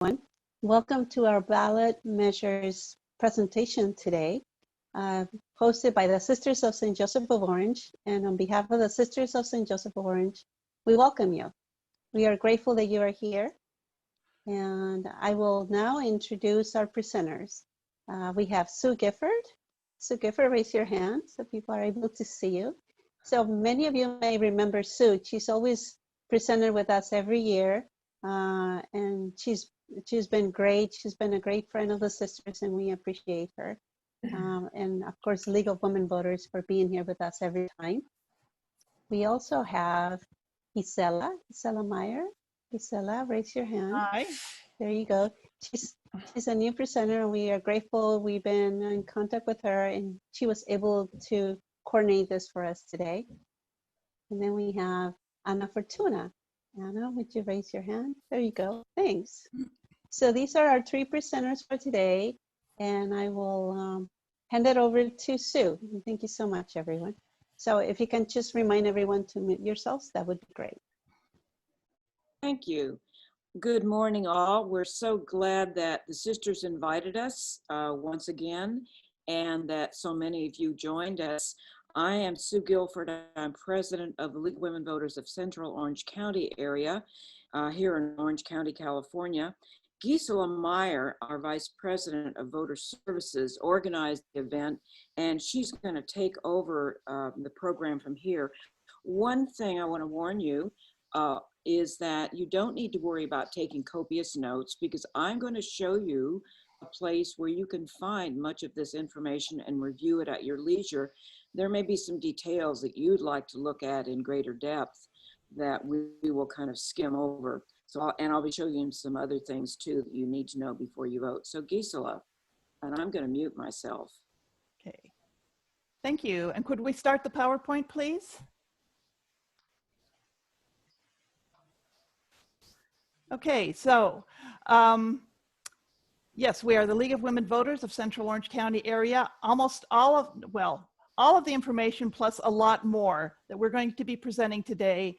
everyone. Welcome to our ballot measures presentation today, hosted by the Sisters of St. Joseph of Orange. And on behalf of the Sisters of St. Joseph of Orange, we welcome you. We are grateful that you are here. And I will now introduce our presenters. We have Sue Gifford. Sue Gifford, raise your hand so people are able to see you. So many of you may remember Sue. She's always presented with us every year. And she's been great. She's been a great friend of the sisters, and we appreciate her. And of course, League of Women Voters for being here with us every time. We also have Gisela Meyer. Gisela, raise your hand. Hi. There you go. She's a new presenter, and we are grateful. We've been in contact with her, and she was able to coordinate this for us today. And then we have Ana Fortuna. Anna, would you raise your hand? There you go. Thanks. So these are our three presenters for today, and I will hand it over to Sue. Thank you so much, everyone. So if you can just remind everyone to mute yourselves, that would be great. Thank you. Good morning, all. We're so glad that the sisters invited us once again, and that so many of you joined us. I am Sue Guilford. I'm president of the League of Women Voters of Central Orange County area here in Orange County, California. Gisela Meyer, our vice president of voter services, organized the event, and she's going to take over the program from here. One thing I want to warn you is that you don't need to worry about taking copious notes, because I'm going to show you a place where you can find much of this information and review it at your leisure. There may be some details that you'd like to look at in greater depth that we will kind of skim over. So, I'll be showing you some other things too that you need to know before you vote. So Gisela, and I'm going to mute myself. Okay, thank you. And could we start the PowerPoint, please? Okay, so yes, we are the League of Women Voters of Central Orange County area. Almost all of the information plus a lot more that we're going to be presenting today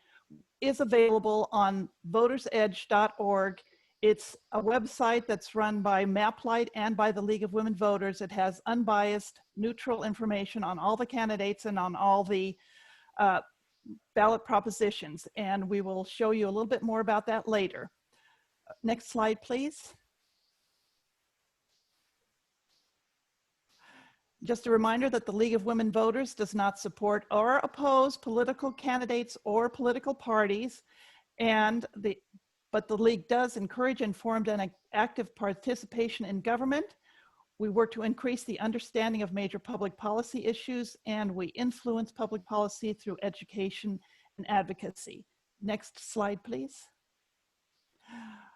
is available on votersedge.org. It's a website that's run by MapLight and by the League of Women Voters. It has unbiased, neutral information on all the candidates and on all the ballot propositions. And we will show you a little bit more about that later. Next slide, please. Just a reminder that the League of Women Voters does not support or oppose political candidates or political parties, but the League does encourage informed and active participation in government. We work to increase the understanding of major public policy issues, and we influence public policy through education and advocacy. Next slide, please.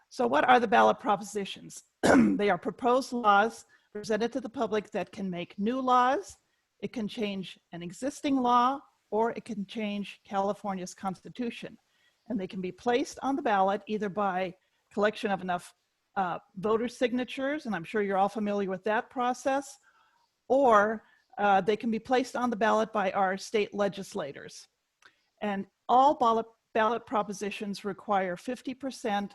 So what are the ballot propositions? They are proposed laws presented to the public that can make new laws. It can change an existing law, or it can change California's constitution. And they can be placed on the ballot either by collection of enough voter signatures, and I'm sure you're all familiar with that process, or they can be placed on the ballot by our state legislators. And all ballot propositions require 50%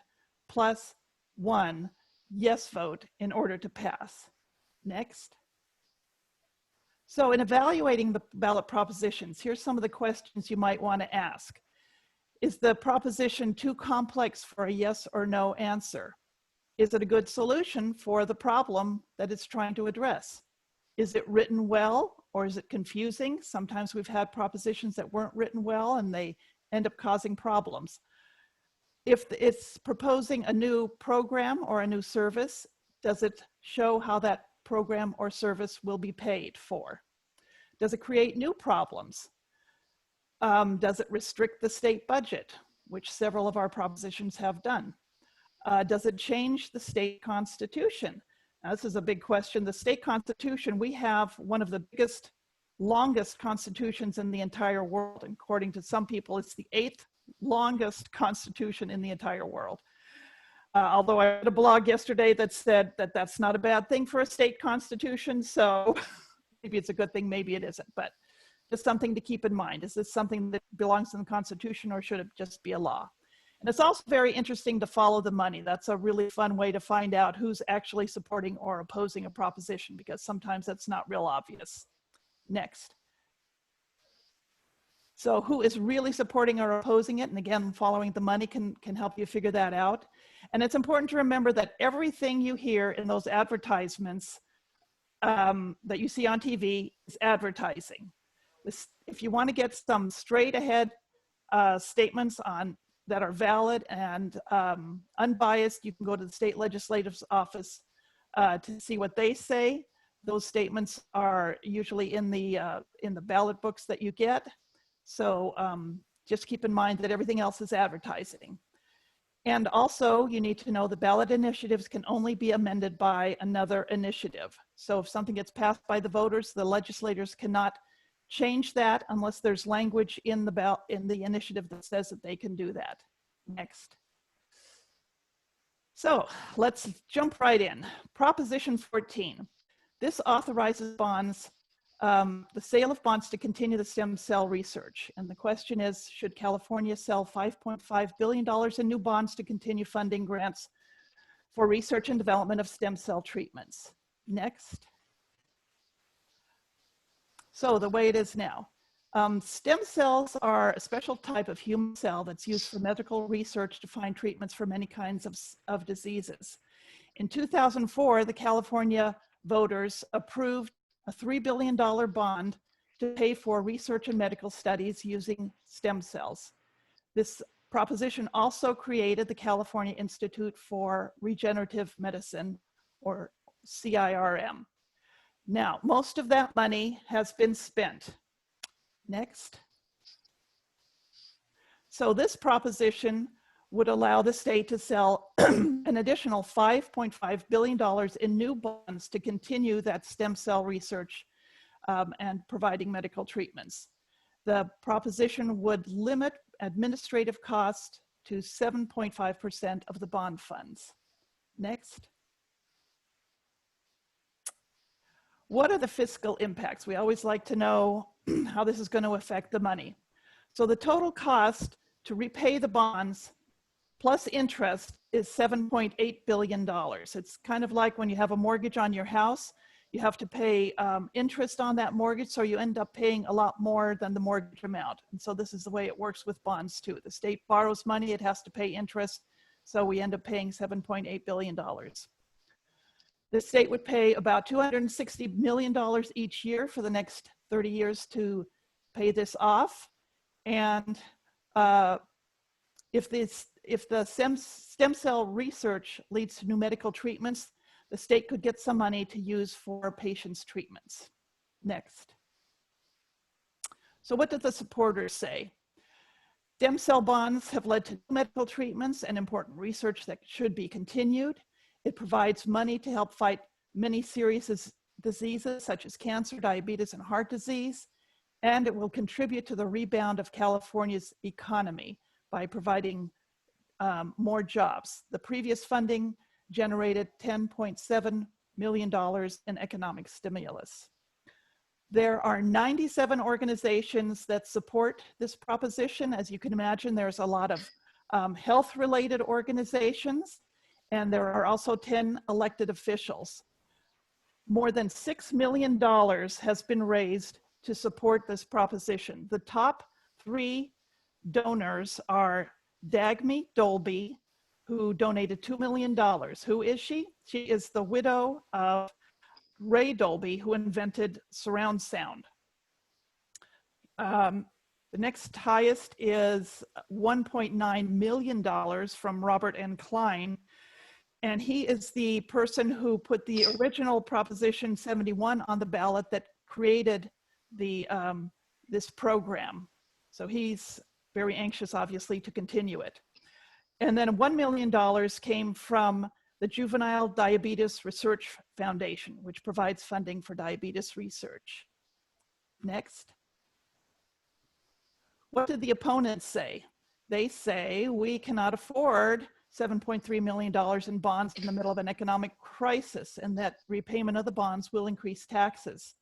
plus 1 yes vote in order to pass. Next. So in evaluating the ballot propositions, here's some of the questions you might want to ask. Is the proposition too complex for a yes or no answer? Is it a good solution for the problem that it's trying to address? Is it written well, or is it confusing? Sometimes we've had propositions that weren't written well and they end up causing problems. If it's proposing a new program or a new service, does it show how that program or service will be paid for? Does it create new problems? Does it restrict the state budget, which several of our propositions have done? Does it change the state constitution? Now, this is a big question. The state constitution, we have one of the biggest, longest constitutions in the entire world. According to some people, it's the 8th longest constitution in the entire world. Although I read a blog yesterday that said that that's not a bad thing for a state constitution, so maybe it's a good thing, maybe it isn't, but just something to keep in mind. Is this something that belongs in the Constitution, or should it just be a law? And it's also very interesting to follow the money. That's a really fun way to find out who's actually supporting or opposing a proposition, because sometimes that's not real obvious. Next. So who is really supporting or opposing it? And again, following the money can help you figure that out. And it's important to remember that everything you hear in those advertisements that you see on TV is advertising. If you want to get some straight ahead statements on that are valid and unbiased, you can go to the state legislative's office to see what they say. Those statements are usually in the ballot books that you get. So just keep in mind that everything else is advertising. And also you need to know the ballot initiatives can only be amended by another initiative. So if something gets passed by the voters, the legislators cannot change that unless there's language in the initiative that says that they can do that. Next. So let's jump right in. Proposition 14. This authorizes bonds, the sale of bonds to continue the stem cell research. And the question is, should California sell $5.5 billion in new bonds to continue funding grants for research and development of stem cell treatments? Next. So the way it is now. Stem cells are a special type of human cell that's used for medical research to find treatments for many kinds of diseases. In 2004, the California voters approved a $3 billion bond to pay for research and medical studies using stem cells. This proposition also created the California Institute for Regenerative Medicine, or CIRM. Now, most of that money has been spent. Next. So this proposition would allow the state to sell an additional $5.5 billion in new bonds to continue that stem cell research and providing medical treatments. The proposition would limit administrative cost to 7.5% of the bond funds. Next. What are the fiscal impacts? We always like to know how this is going to affect the money. So the total cost to repay the bonds plus interest is $7.8 billion. It's kind of like when you have a mortgage on your house, you have to pay interest on that mortgage, so you end up paying a lot more than the mortgage amount. And so this is the way it works with bonds too. The state borrows money, it has to pay interest, so we end up paying $7.8 billion. The state would pay about $260 million each year for the next 30 years to pay this off. And if the stem cell research leads to new medical treatments, the state could get some money to use for patients' treatments. Next. So what did the supporters say? Stem cell bonds have led to medical treatments and important research that should be continued. It provides money to help fight many serious diseases such as cancer, diabetes, and heart disease. And it will contribute to the rebound of California's economy by providing more jobs. The previous funding generated $10.7 million in economic stimulus. There are 97 organizations that support this proposition. As you can imagine, there's a lot of health-related organizations, and there are also 10 elected officials. More than $6 million has been raised to support this proposition. The top 3 donors are Dagmy Dolby, who donated $2 million. Who is she? She is the widow of Ray Dolby, who invented surround sound. The next highest is $1.9 million from Robert N. Klein. And he is the person who put the original Proposition 71 on the ballot that created this program. So he's very anxious, obviously, to continue it. And then $1 million came from the Juvenile Diabetes Research Foundation, which provides funding for diabetes research. Next. What did the opponents say? They say we cannot afford $7.3 million in bonds in the middle of an economic crisis, and that repayment of the bonds will increase taxes.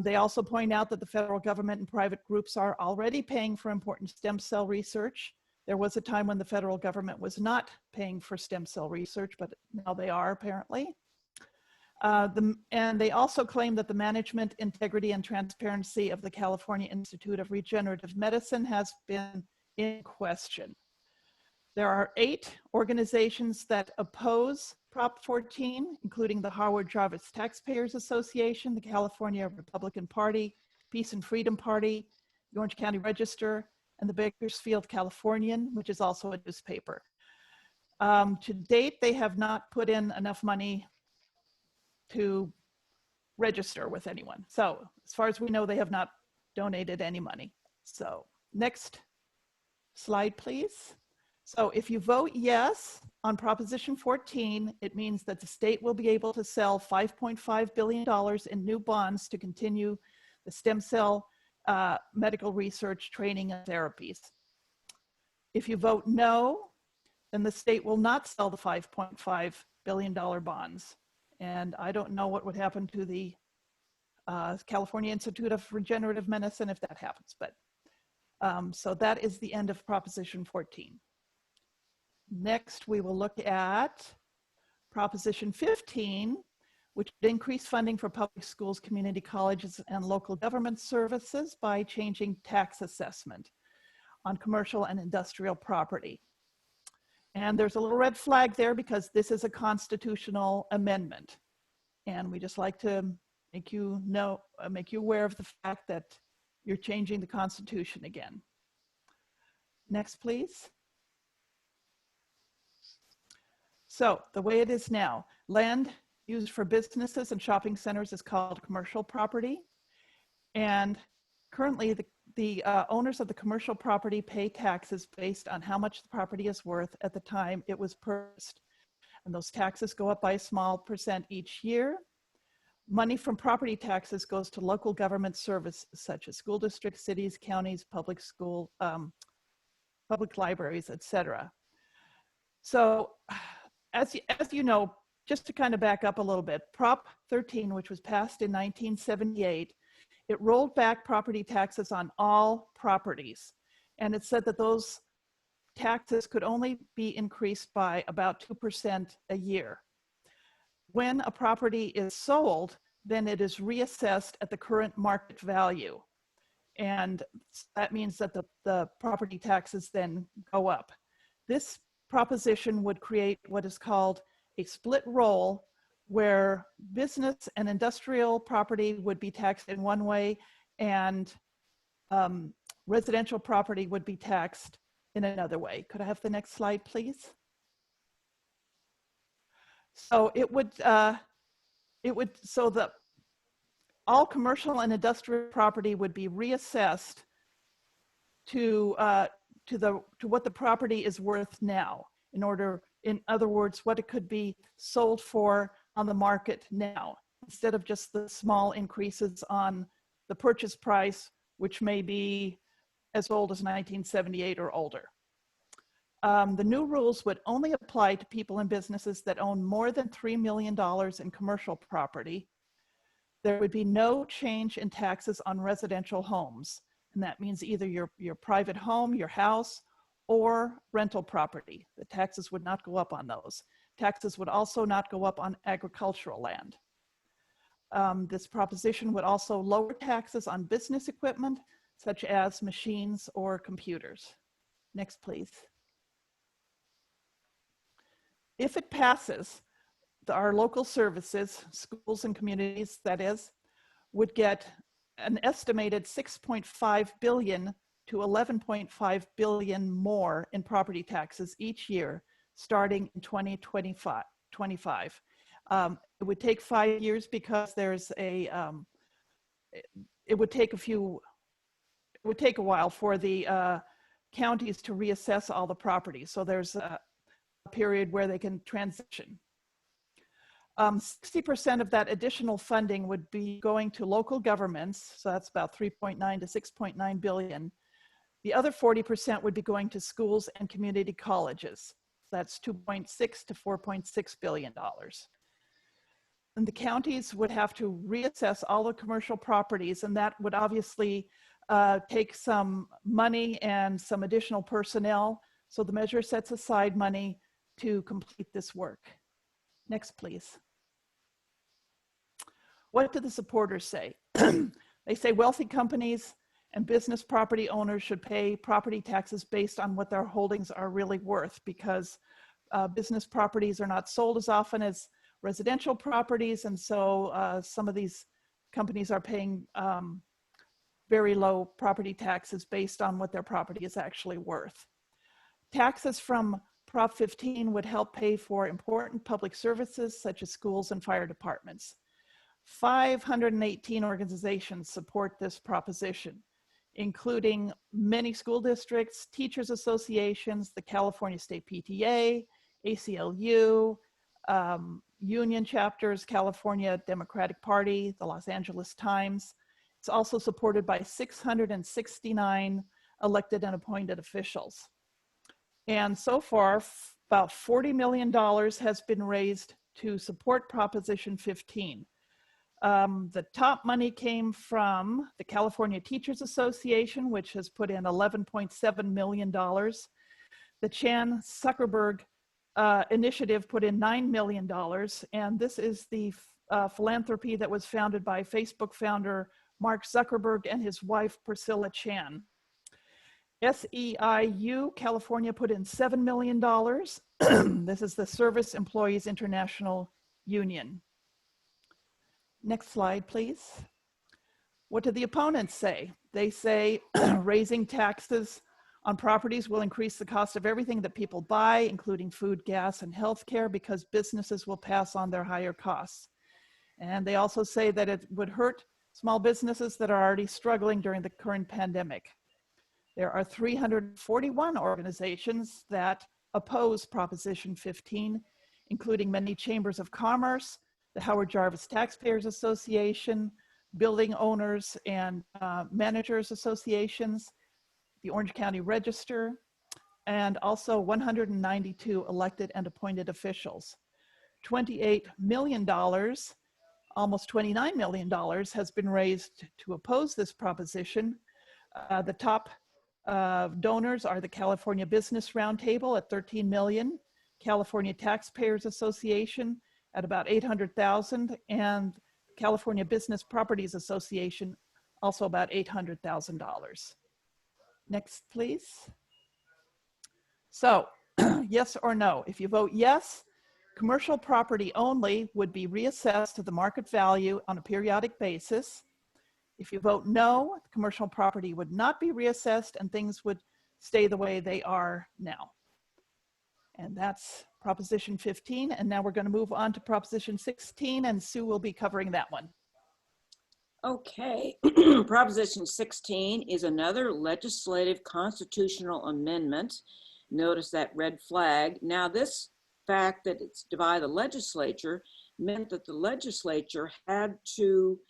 They also point out that the federal government and private groups are already paying for important stem cell research. There was a time when the federal government was not paying for stem cell research, but now they are apparently. And they also claim that the management, integrity, and transparency of the California Institute of Regenerative Medicine has been in question. There are 8 organizations that oppose Prop 14, including the Howard Jarvis Taxpayers Association, the California Republican Party, Peace and Freedom Party, the Orange County Register, and the Bakersfield Californian, which is also a newspaper. To date, they have not put in enough money to register with anyone. So as far as we know, they have not donated any money. So next slide, please. So if you vote yes on Proposition 14, it means that the state will be able to sell $5.5 billion in new bonds to continue the stem cell medical research, training, and therapies. If you vote no, then the state will not sell the $5.5 billion bonds. And I don't know what would happen to the California Institute of Regenerative Medicine if that happens, but so that is the end of Proposition 14. Next, we will look at Proposition 15, which would increase funding for public schools, community colleges, and local government services by changing tax assessment on commercial and industrial property. And there's a little red flag there because this is a constitutional amendment. And we just like to make you aware of the fact that you're changing the Constitution again. Next, please. So the way it is now, land used for businesses and shopping centers is called commercial property. And currently the owners of the commercial property pay taxes based on how much the property is worth at the time it was purchased. And those taxes go up by a small percent each year. Money from property taxes goes to local government services such as school districts, cities, counties, public school, public libraries, etc. So as you know, just to kind of back up a little bit, Prop 13, which was passed in 1978, it rolled back property taxes on all properties. And it said that those taxes could only be increased by about 2% a year. When a property is sold, then it is reassessed at the current market value. And that means that the property taxes then go up. This proposition would create what is called a split roll, where business and industrial property would be taxed in one way and residential property would be taxed in another way. Could I have the next slide, please? So all commercial and industrial property would be reassessed to what the property is worth now, in other words, what it could be sold for on the market now, instead of just the small increases on the purchase price, which may be as old as 1978 or older. The new rules would only apply to people and businesses that own more than $3 million in commercial property. There would be no change in taxes on residential homes. And that means either your private home, your house, or rental property. The taxes would not go up on those. Taxes would also not go up on agricultural land. This proposition would also lower taxes on business equipment, such as machines or computers. Next, please. If it passes, our local services, schools and communities, that is, would get an estimated $6.5 billion to $11.5 billion more in property taxes each year, starting in 2025. It would take 5 years because there's it would take a while for the counties to reassess all the properties. So there's a period where they can transition. 60% of that additional funding would be going to local governments. So that's about 3.9 to 6.9 billion. The other 40% would be going to schools and community colleges. That's 2.6 to 4.6 billion dollars. And the counties would have to reassess all the commercial properties, and that would obviously take some money and some additional personnel. So the measure sets aside money to complete this work. Next, please. What do the supporters say? They say wealthy companies and business property owners should pay property taxes based on what their holdings are really worth, because business properties are not sold as often as residential properties, and so some of these companies are paying very low property taxes based on what their property is actually worth. Taxes from Prop 15 would help pay for important public services such as schools and fire departments. 518 organizations support this proposition, including many school districts, teachers associations, the California State PTA, ACLU, union chapters, California Democratic Party, the Los Angeles Times. It's also supported by 669 elected and appointed officials. And so far, about $40 million has been raised to support Proposition 15. The top money came from the California Teachers Association, which has put in $11.7 million. The Chan Zuckerberg initiative put in $9 million. And this is the philanthropy that was founded by Facebook founder Mark Zuckerberg and his wife, Priscilla Chan. SEIU California put in $7 million. This is the Service Employees International Union. Next slide, please. What do the opponents say? They say raising taxes on properties will increase the cost of everything that people buy, including food, gas, and healthcare, because businesses will pass on their higher costs. And they also say that it would hurt small businesses that are already struggling during the current pandemic. There are 341 organizations that oppose Proposition 15, including many chambers of commerce, the Howard Jarvis Taxpayers Association, building owners and managers associations, the Orange County Register, and also 192 elected and appointed officials. $28 million, almost $29 million has been raised to oppose this proposition. The top donors are the California Business Roundtable at $13 million, California Taxpayers Association at about $800,000, and California Business Properties Association also about $800,000. Next, please. So, yes or no? If you vote yes, commercial property only would be reassessed to the market value on a periodic basis. If you vote no, commercial property would not be reassessed and things would stay the way they are now. And that's Proposition 15. And now we're going to move on to Proposition 16, and Sue will be covering that one. Okay, Proposition 16 is another legislative constitutional amendment. Notice that red flag. Now, this fact that it's by the legislature meant that the legislature had to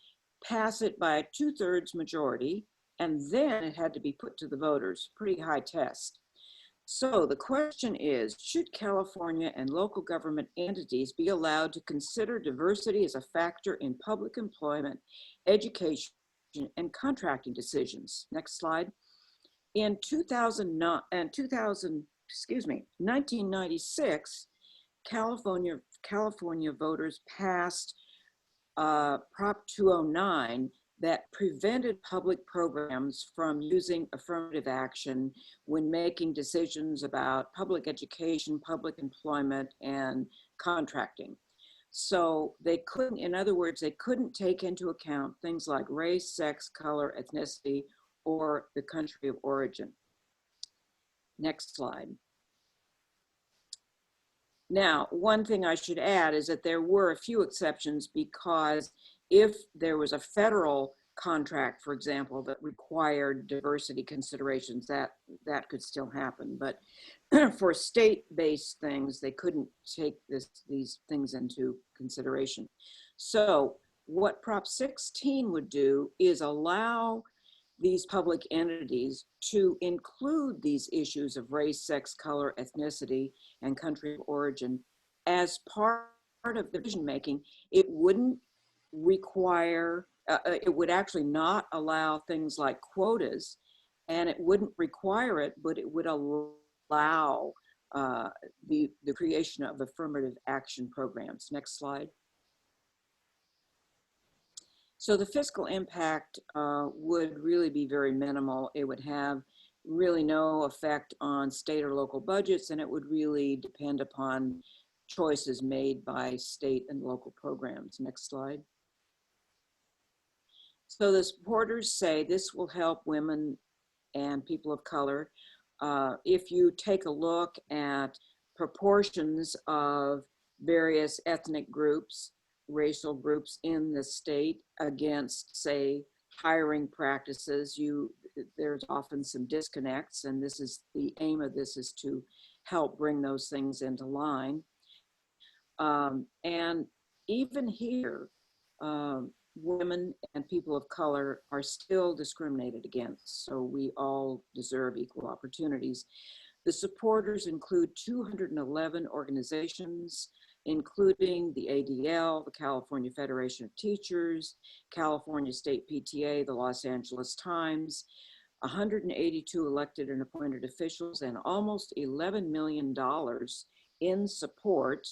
pass it by a 2/3 majority, and then it had to be put to the voters. Pretty high test. So the question is, should California and local government entities be allowed to consider diversity as a factor in public employment, education, and contracting decisions? Next slide. In 1996, California voters passed Prop 209 that prevented public programs from using affirmative action when making decisions about public education, public employment, and contracting. So they couldn't, in other words, they couldn't take into account things like race, sex, color, ethnicity, or the country of origin. Next slide. Now, one thing I should add is that there were a few exceptions, because if there was a federal contract, for example, that required diversity considerations, that could still happen. But for state-based things, they couldn't take these things into consideration. So what Prop 16 would do is allow these public entities to include these issues of race, sex, color, ethnicity, and country of origin as part of the decision making. It wouldn't require, it would actually not allow things like quotas, and it wouldn't require it, but it would allow allow the creation of affirmative action programs. Next slide. So the fiscal impact would really be very minimal. It would have really no effect on state or local budgets, and it would really depend upon choices made by state and local programs. Next slide. So the supporters say this will help women and people of color. If you take a look at proportions of various ethnic groups, racial groups in the state against, say, hiring practices, there's often some disconnects, and this is the aim of this, is to help bring those things into line. And even here, women and people of color are still discriminated against, so we all deserve equal opportunities. The supporters include 211 organizations, including the ADL, the California Federation of Teachers, California State PTA, the Los Angeles Times, 182 elected and appointed officials, and almost $11 million in support.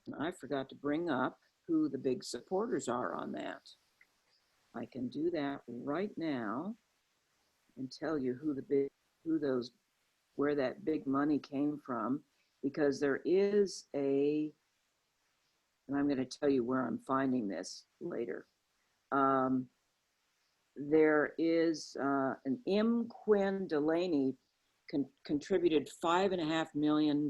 And I forgot to bring up who the big supporters are on that. I can do that right now and tell you where that big money came from, because there is and I'm going to tell you where I'm finding this later. There is an M. Quinn Delaney contributed $5.5 million.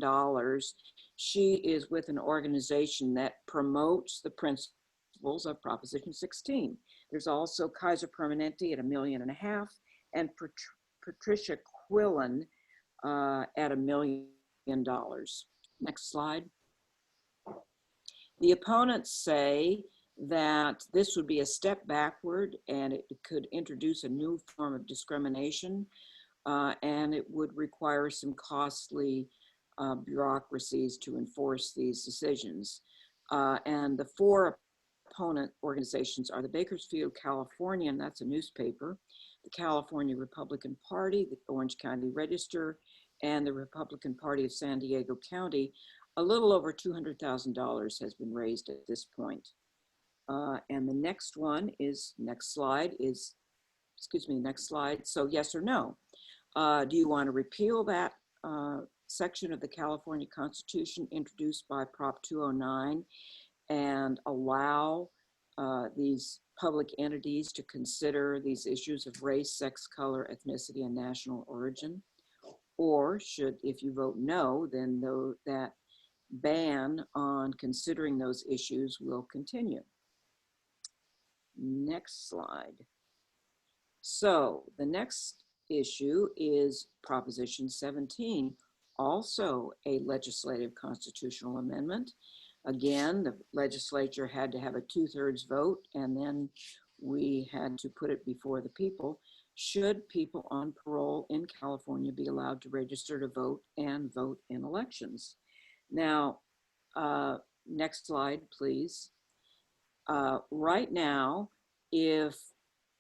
She is with an organization that promotes the principles of Proposition 16. There's also Kaiser Permanente at $1.5 million, and Patricia Quillen at $1 million. Next slide. The opponents say that this would be a step backward, and it could introduce a new form of discrimination, and it would require some costly bureaucracies to enforce these decisions. And the four opponent organizations are the Bakersfield Californian, that's a newspaper, the California Republican Party, the Orange County Register, and the Republican Party of San Diego County. A little over $200,000 has been raised at this point. And the next one is, next slide. So yes or no? Do you want to repeal that section of the California Constitution introduced by Prop 209 and allow these public entities to consider these issues of race, sex, color, ethnicity, and national origin? Or if you vote no, then that ban on considering those issues will continue. Next slide. So the next issue is Proposition 17, also a legislative constitutional amendment. Again, the legislature had to have a 2/3 vote, and then we had to put it before the people. Should people on parole in California be allowed to register to vote and vote in elections? Now, next slide, please. Right now, if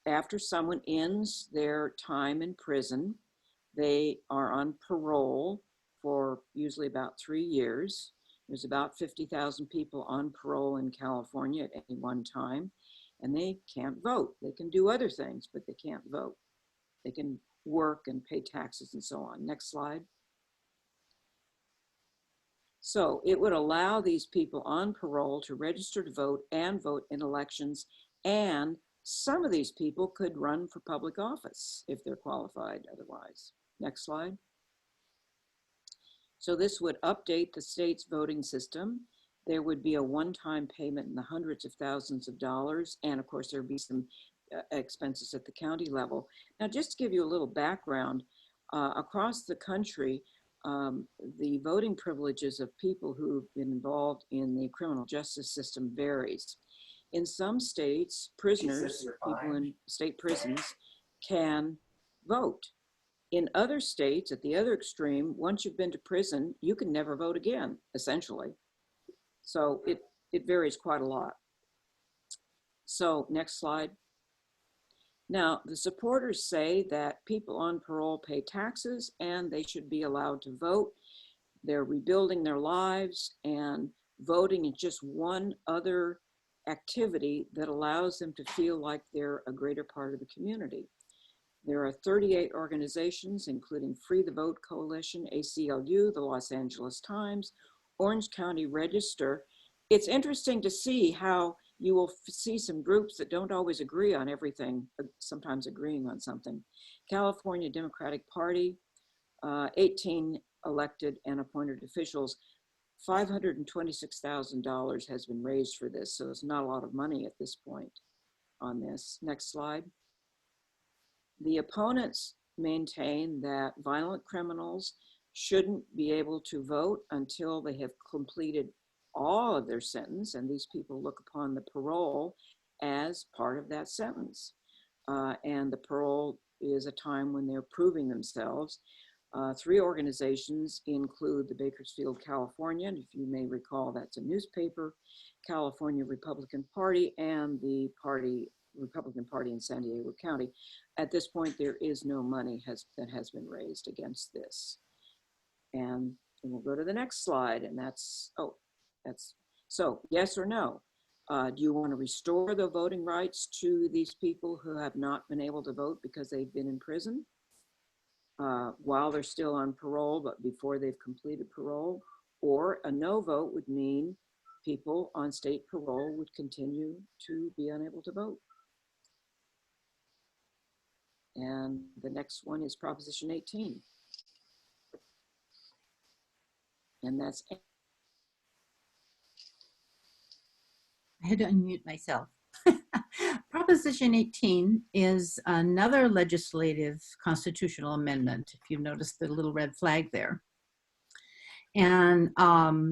after someone ends their time in prison, they are on parole for usually about 3 years. There's about 50,000 people on parole in California at any one time, and they can't vote. They can do other things, but they can't vote. They can work and pay taxes and so on. Next slide. So it would allow these people on parole to register to vote and vote in elections, and some of these people could run for public office if they're qualified otherwise. Next slide. So this would update the state's voting system. There would be a one-time payment in the hundreds of thousands of dollars, and of course there would be some expenses at the county level. Now, just to give you a little background, across the country, the voting privileges of people who've been involved in the criminal justice system varies. In some states, prisoners, people in state prisons, can vote. In other states, at the other extreme, once you've been to prison, you can never vote again, essentially. So it varies quite a lot. So next slide. Now, the supporters say that people on parole pay taxes and they should be allowed to vote. They're rebuilding their lives, and voting is just one other activity that allows them to feel like they're a greater part of the community. There are 38 organizations, including Free the Vote Coalition, ACLU, the Los Angeles Times, Orange County Register. It's interesting to see how you will see some groups that don't always agree on everything, sometimes agreeing on something. California Democratic Party, 18 elected and appointed officials. $526,000 has been raised for this, so it's not a lot of money at this point on this. Next slide. The opponents maintain that violent criminals shouldn't be able to vote until they have completed all of their sentence, and these people look upon the parole as part of that sentence. And the parole is a time when they're proving themselves. Three organizations include the Bakersfield Californian, if you may recall, that's a newspaper, California Republican Party, and the Republican Party in San Diego County. At this point, there is no money that has been raised against this. And we'll go to the next slide, and so yes or no? Do you want to restore the voting rights to these people who have not been able to vote because they've been in prison while they're still on parole, but before they've completed parole? Or a no vote would mean people on state parole would continue to be unable to vote. And the next one is Proposition 18. And that's. I had to unmute myself. Proposition 18 is another legislative constitutional amendment, if you notice the little red flag there. And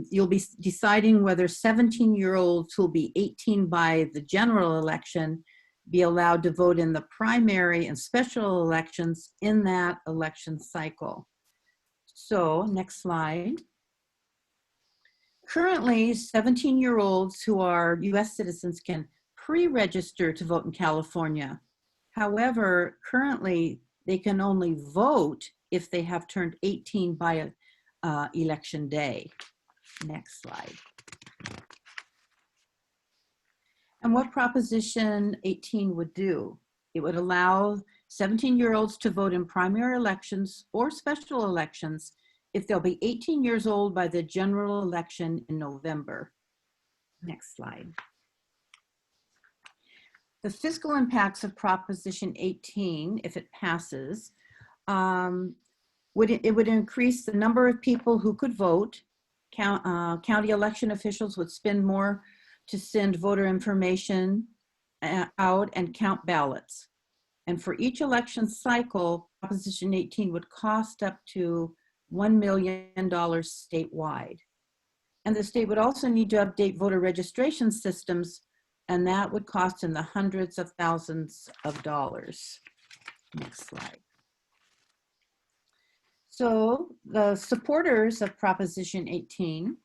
you'll be deciding whether 17-year-olds who will be 18 by the general election be allowed to vote in the primary and special elections in that election cycle. So, next slide. Currently, 17-year-olds who are US citizens can pre-register to vote in California. However, currently, they can only vote if they have turned 18 by election day. Next slide. And what Proposition 18 would do, it would allow 17-year-olds to vote in primary elections or special elections if they'll be 18 years old by the general election in November. Next slide. The fiscal impacts of Proposition 18, if it passes, it would increase the number of people who could vote. County election officials would spend more to send voter information out and count ballots. And for each election cycle, Proposition 18 would cost up to $1 million statewide. And the state would also need to update voter registration systems, and that would cost in the hundreds of thousands of dollars. Next slide. So the supporters of Proposition 18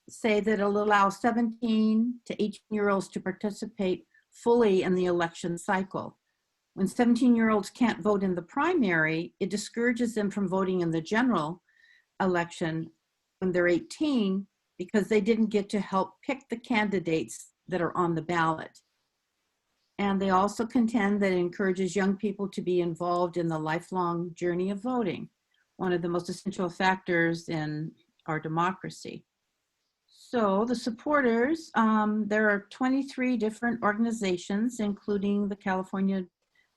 say that it'll allow 17 to 18-year-olds to participate fully in the election cycle. When 17-year-olds can't vote in the primary, it discourages them from voting in the general election when they're 18 because they didn't get to help pick the candidates that are on the ballot. And they also contend that it encourages young people to be involved in the lifelong journey of voting, one of the most essential factors in our democracy. So the supporters, there are 23 different organizations, including the California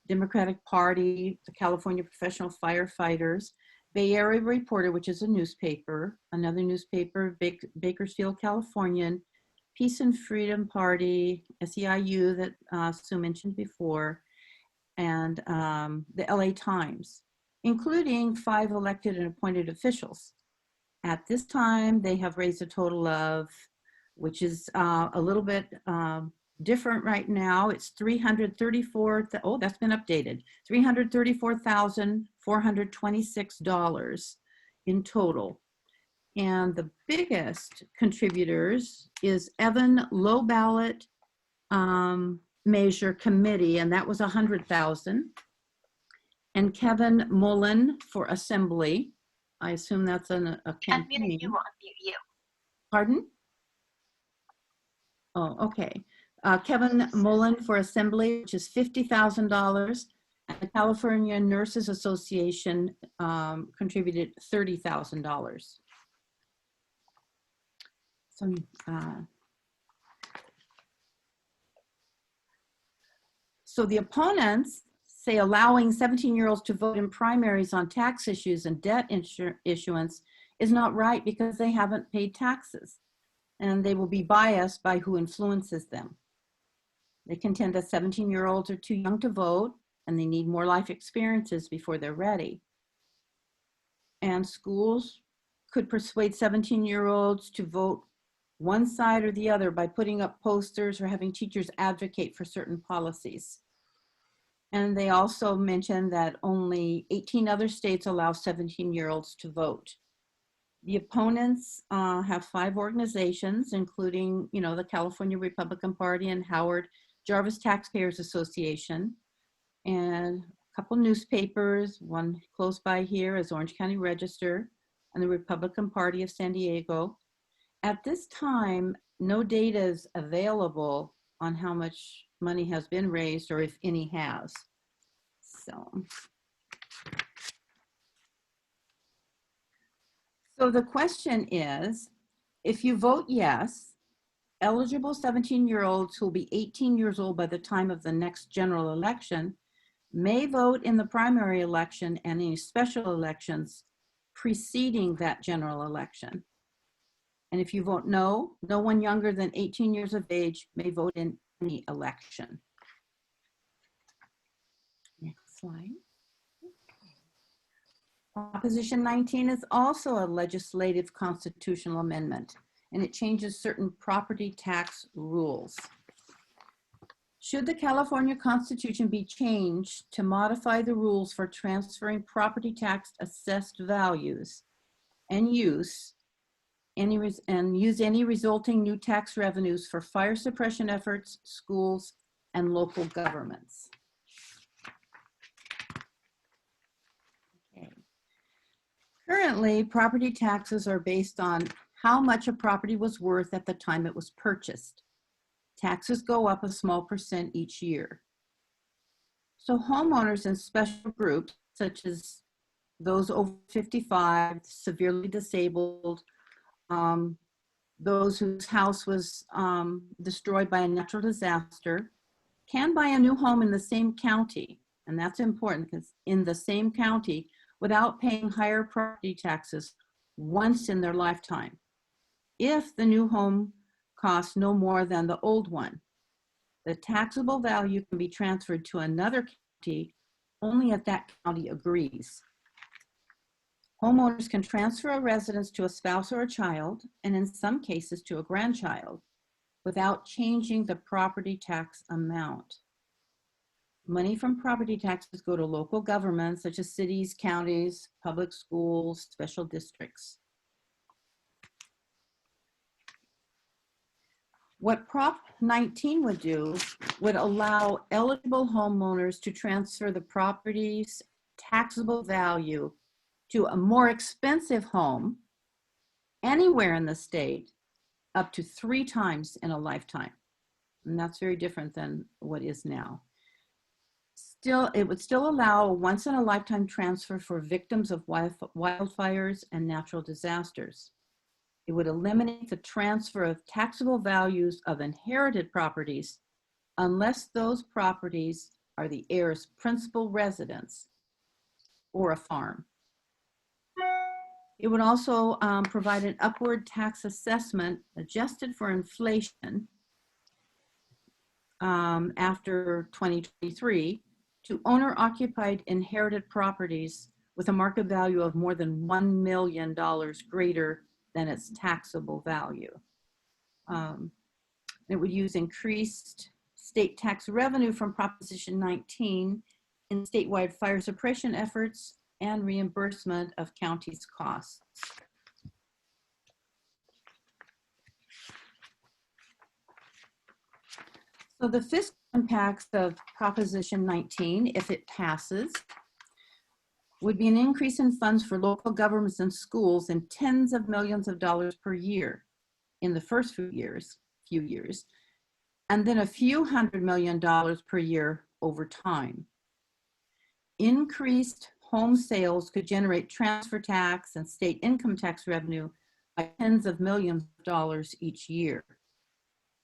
Democratic Party, the California Professional Firefighters, Bay Area Reporter, which is a newspaper, another newspaper, Bakersfield Californian, Peace and Freedom Party, SEIU that Sue mentioned before, and the LA Times, including 5 elected and appointed officials. At this time, they have raised a total of, which is a little bit different right now. It's oh, that's been updated. $334,426 in total. And the biggest contributors is Evan Low Ballot measure committee, and that was 100,000. And Kevin Mullen for assembly. I assume that's a campaign. You, unmute you. Pardon? Oh, okay. Kevin Mullen for assembly, which is $50,000. And the California Nurses Association contributed $30,000. So the opponents say allowing 17-year-olds to vote in primaries on tax issues and debt issuance is not right because they haven't paid taxes, and they will be biased by who influences them. They contend that 17-year-olds are too young to vote and they need more life experiences before they're ready. And schools could persuade 17-year-olds to vote one side or the other by putting up posters or having teachers advocate for certain policies. And they also mentioned that only 18 other states allow 17-year-olds to vote. The opponents have 5 organizations, including, the California Republican Party and Howard Jarvis Taxpayers Association, and a couple newspapers. One close by here is Orange County Register and the Republican Party of San Diego. At this time, no data is available on how much money has been raised or if any has. So the question is, if you vote yes, eligible 17-year-olds who will be 18 years old by the time of the next general election may vote in the primary election and any special elections preceding that general election. And if you vote no, no one younger than 18 years of age may vote in any election. Next slide. Proposition 19 is also a legislative constitutional amendment, and it changes certain property tax rules. Should the California Constitution be changed to modify the rules for transferring property tax assessed values and use any resulting new tax revenues for fire suppression efforts, schools, and local governments? Okay. Currently, property taxes are based on how much a property was worth at the time it was purchased. Taxes go up a small percent each year. So homeowners in special groups, such as those over 55, severely disabled, those whose house was destroyed by a natural disaster, can buy a new home in the same county. And that's important because in the same county without paying higher property taxes once in their lifetime, if the new home costs no more than the old one. The taxable value can be transferred to another county only if that county agrees. Homeowners can transfer a residence to a spouse or a child, and in some cases to a grandchild, without changing the property tax amount. Money from property taxes go to local governments such as cities, counties, public schools, special districts. What Prop 19 would do would allow eligible homeowners to transfer the property's taxable value to a more expensive home anywhere in the state up to 3 times in a lifetime. And that's very different than what is now. Still, it would still allow a once in a lifetime transfer for victims of wildfires and natural disasters. It would eliminate the transfer of taxable values of inherited properties unless those properties are the heir's principal residence or a farm. It would also provide an upward tax assessment adjusted for inflation after 2023 to owner-occupied inherited properties with a market value of more than $1 million greater than its taxable value. It would use increased state tax revenue from Proposition 19 in statewide fire suppression efforts and reimbursement of counties' costs. So So the fiscal impacts of Proposition 19, if it passes, would be an increase in funds for local governments and schools in tens of millions of dollars per year in the first few years, and then a few $100 million per year over time. Increased home sales could generate transfer tax and state income tax revenue by tens of millions of dollars each year.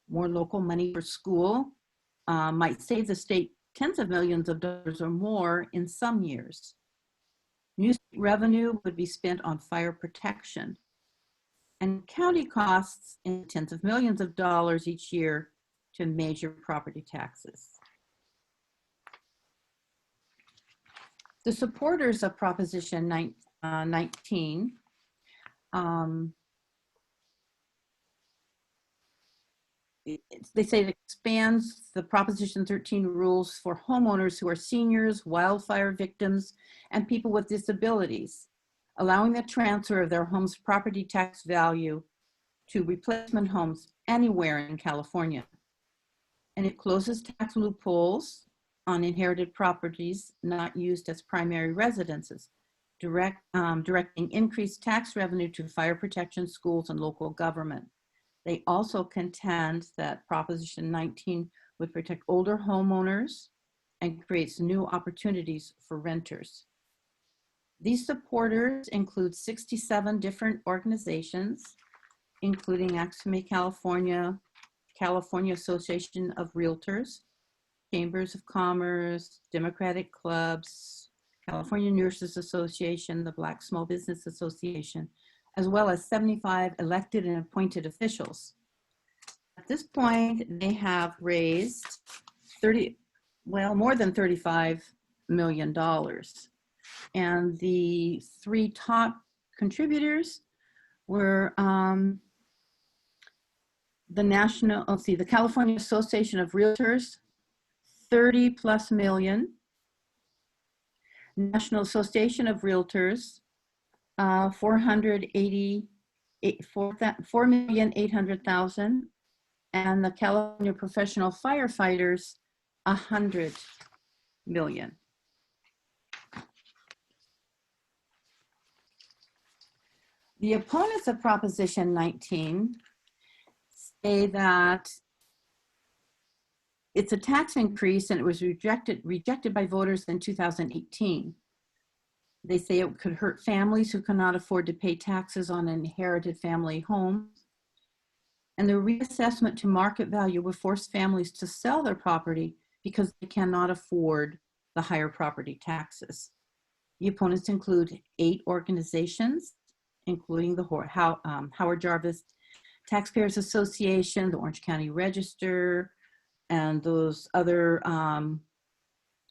More local money for school might save the state tens of millions of dollars or more in some years. New state revenue would be spent on fire protection, and county costs in tens of millions of dollars each year to major property taxes. The supporters of Proposition 19 they say it expands the Proposition 13 rules for homeowners who are seniors, wildfire victims, and people with disabilities, allowing the transfer of their home's property tax value to replacement homes anywhere in California. And it closes tax loopholes on inherited properties not used as primary residences, directing increased tax revenue to fire protection, schools, and local government. They also contend that Proposition 19 would protect older homeowners and creates new opportunities for renters. These supporters include 67 different organizations, including Axme, California, California Association of Realtors, Chambers of Commerce, Democratic Clubs, California Nurses Association, the Black Small Business Association, as well as 75 elected and appointed officials. At this point, they have raised more than $35 million. And the three top contributors were the California Association of Realtors, 30+ million. National Association of Realtors, 4,800,000, and the California Professional Firefighters, 100 million. The opponents of Proposition 19 say that it's a tax increase and it was rejected by voters in 2018. They say it could hurt families who cannot afford to pay taxes on inherited family homes. And the reassessment to market value would force families to sell their property because they cannot afford the higher property taxes. The opponents include 8 organizations, including the Howard Jarvis Taxpayers Association, the Orange County Register, and those other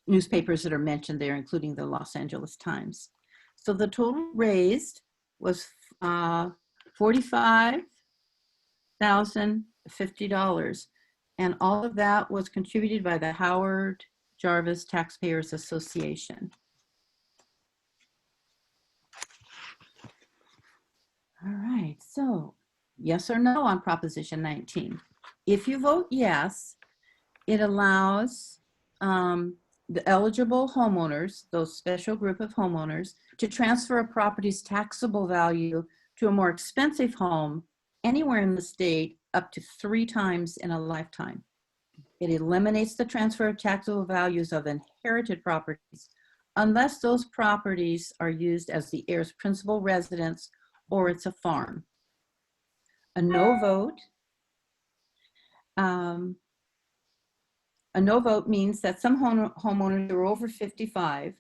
newspapers that are mentioned there, including the Los Angeles Times. So the total raised was $45,050, and all of that was contributed by the Howard Jarvis Taxpayers Association. All right, so yes or no on Proposition 19. If you vote yes, it allows the eligible homeowners, those special group of homeowners, to transfer a property's taxable value to a more expensive home anywhere in the state up to 3 times in a lifetime. It eliminates the transfer of taxable values of inherited properties unless those properties are used as the heir's principal residence or it's a farm. A no vote means that some homeowners who are over 55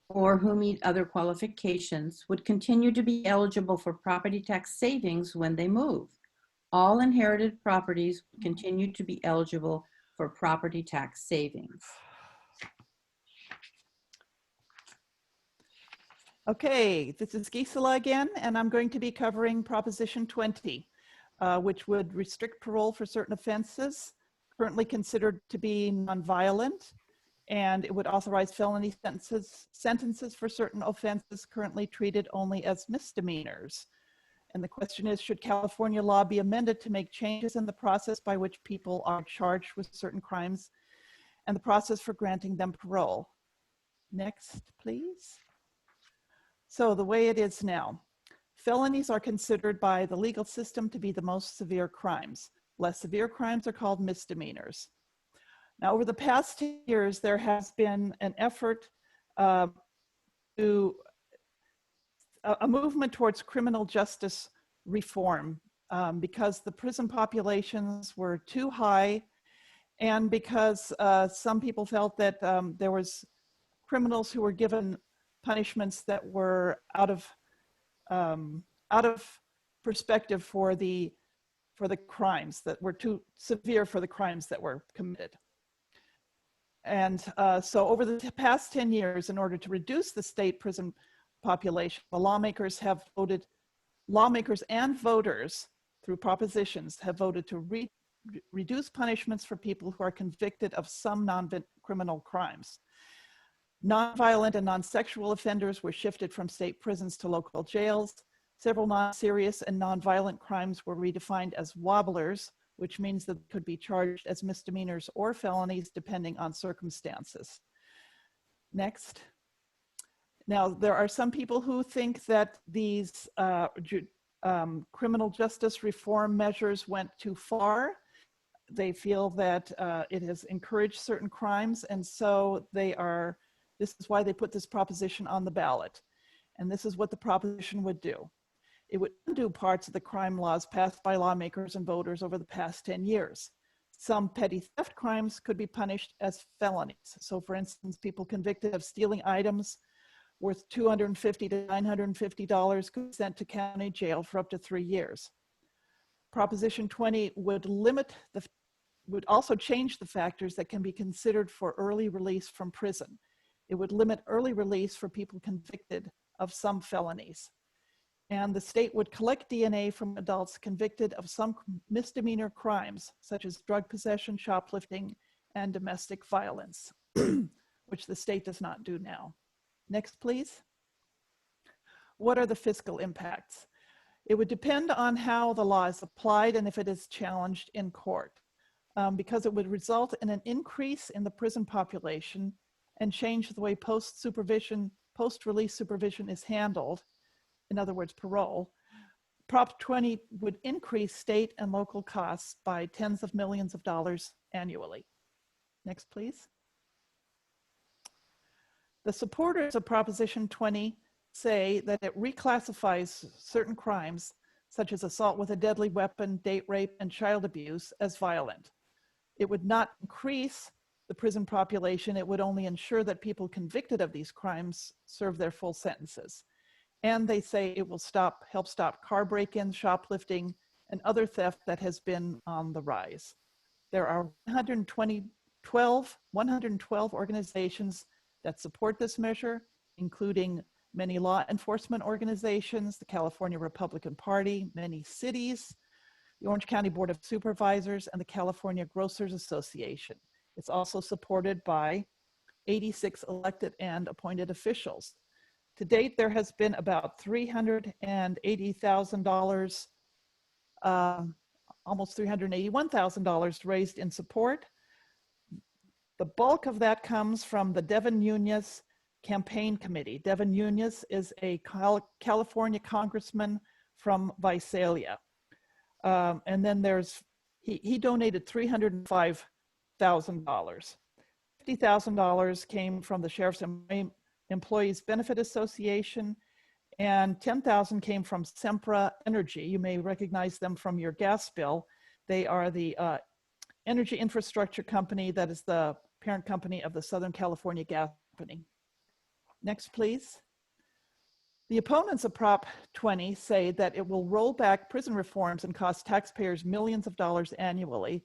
or who meet other qualifications would continue to be eligible for property tax savings when they move. All inherited properties would continue to be eligible for property tax savings. Okay, this is Gisela again, and I'm going to be covering Proposition 20, which would restrict parole for certain offenses currently considered to be nonviolent, and it would authorize felony sentences for certain offenses currently treated only as misdemeanors. And the question is, should California law be amended to make changes in the process by which people are charged with certain crimes and the process for granting them parole? Next, please. So the way it is now, felonies are considered by the legal system to be the most severe crimes. Less severe crimes are called misdemeanors. Now, over the past 10 years, there has been an effort to a movement towards criminal justice reform because the prison populations were too high, and because some people felt that there was criminals who were given punishments that were out of perspective for the crimes, that were too severe for the crimes that were committed. And so over the past 10 years, in order to reduce the state prison population, the lawmakers and voters through propositions have voted to reduce punishments for people who are convicted of some non-criminal crimes. Non-violent and non-sexual offenders were shifted from state prisons to local jails. Several non-serious and non-violent crimes were redefined as wobblers, which means that they could be charged as misdemeanors or felonies depending on circumstances. Next. Now, there are some people who think that these criminal justice reform measures went too far. They feel that it has encouraged certain crimes, and so this is why they put this proposition on the ballot. And this is what the proposition would do. It would undo parts of the crime laws passed by lawmakers and voters over the past 10 years. Some petty theft crimes could be punished as felonies. So for instance, people convicted of stealing items worth $250 to $950 could be sent to county jail for up to 3 years. Proposition 20 would also change the factors that can be considered for early release from prison. It would limit early release for people convicted of some felonies. And the state would collect DNA from adults convicted of some misdemeanor crimes, such as drug possession, shoplifting, and domestic violence, which the state does not do now. Next, please. What are the fiscal impacts? It would depend on how the law is applied and if it is challenged in court, because it would result in an increase in the prison population and change the way post-release supervision is handled. In other words, parole. Prop 20 would increase state and local costs by tens of millions of dollars annually. Next, please. The supporters of Proposition 20 say that it reclassifies certain crimes, such as assault with a deadly weapon, date rape, and child abuse, as violent. It would not increase the prison population. It would only ensure that people convicted of these crimes serve their full sentences. And they say it will help stop car break-ins, shoplifting, and other theft that has been on the rise. There are 112 organizations that support this measure, including many law enforcement organizations, the California Republican Party, many cities, the Orange County Board of Supervisors, and the California Grocers Association. It's also supported by 86 elected and appointed officials. To date, there has been about $380,000, almost $381,000 raised in support. The bulk of that comes from the Devin Nunes Campaign Committee. Devin Nunes is a California congressman from Visalia. And then he donated $305,000. $50,000 came from the Sheriff's Employees Benefit Association, and $10,000 came from Sempra Energy. You may recognize them from your gas bill. They are the energy infrastructure company that is the parent company of the Southern California Gas Company. Next, please. The opponents of Prop 20 say that it will roll back prison reforms and cost taxpayers millions of dollars annually.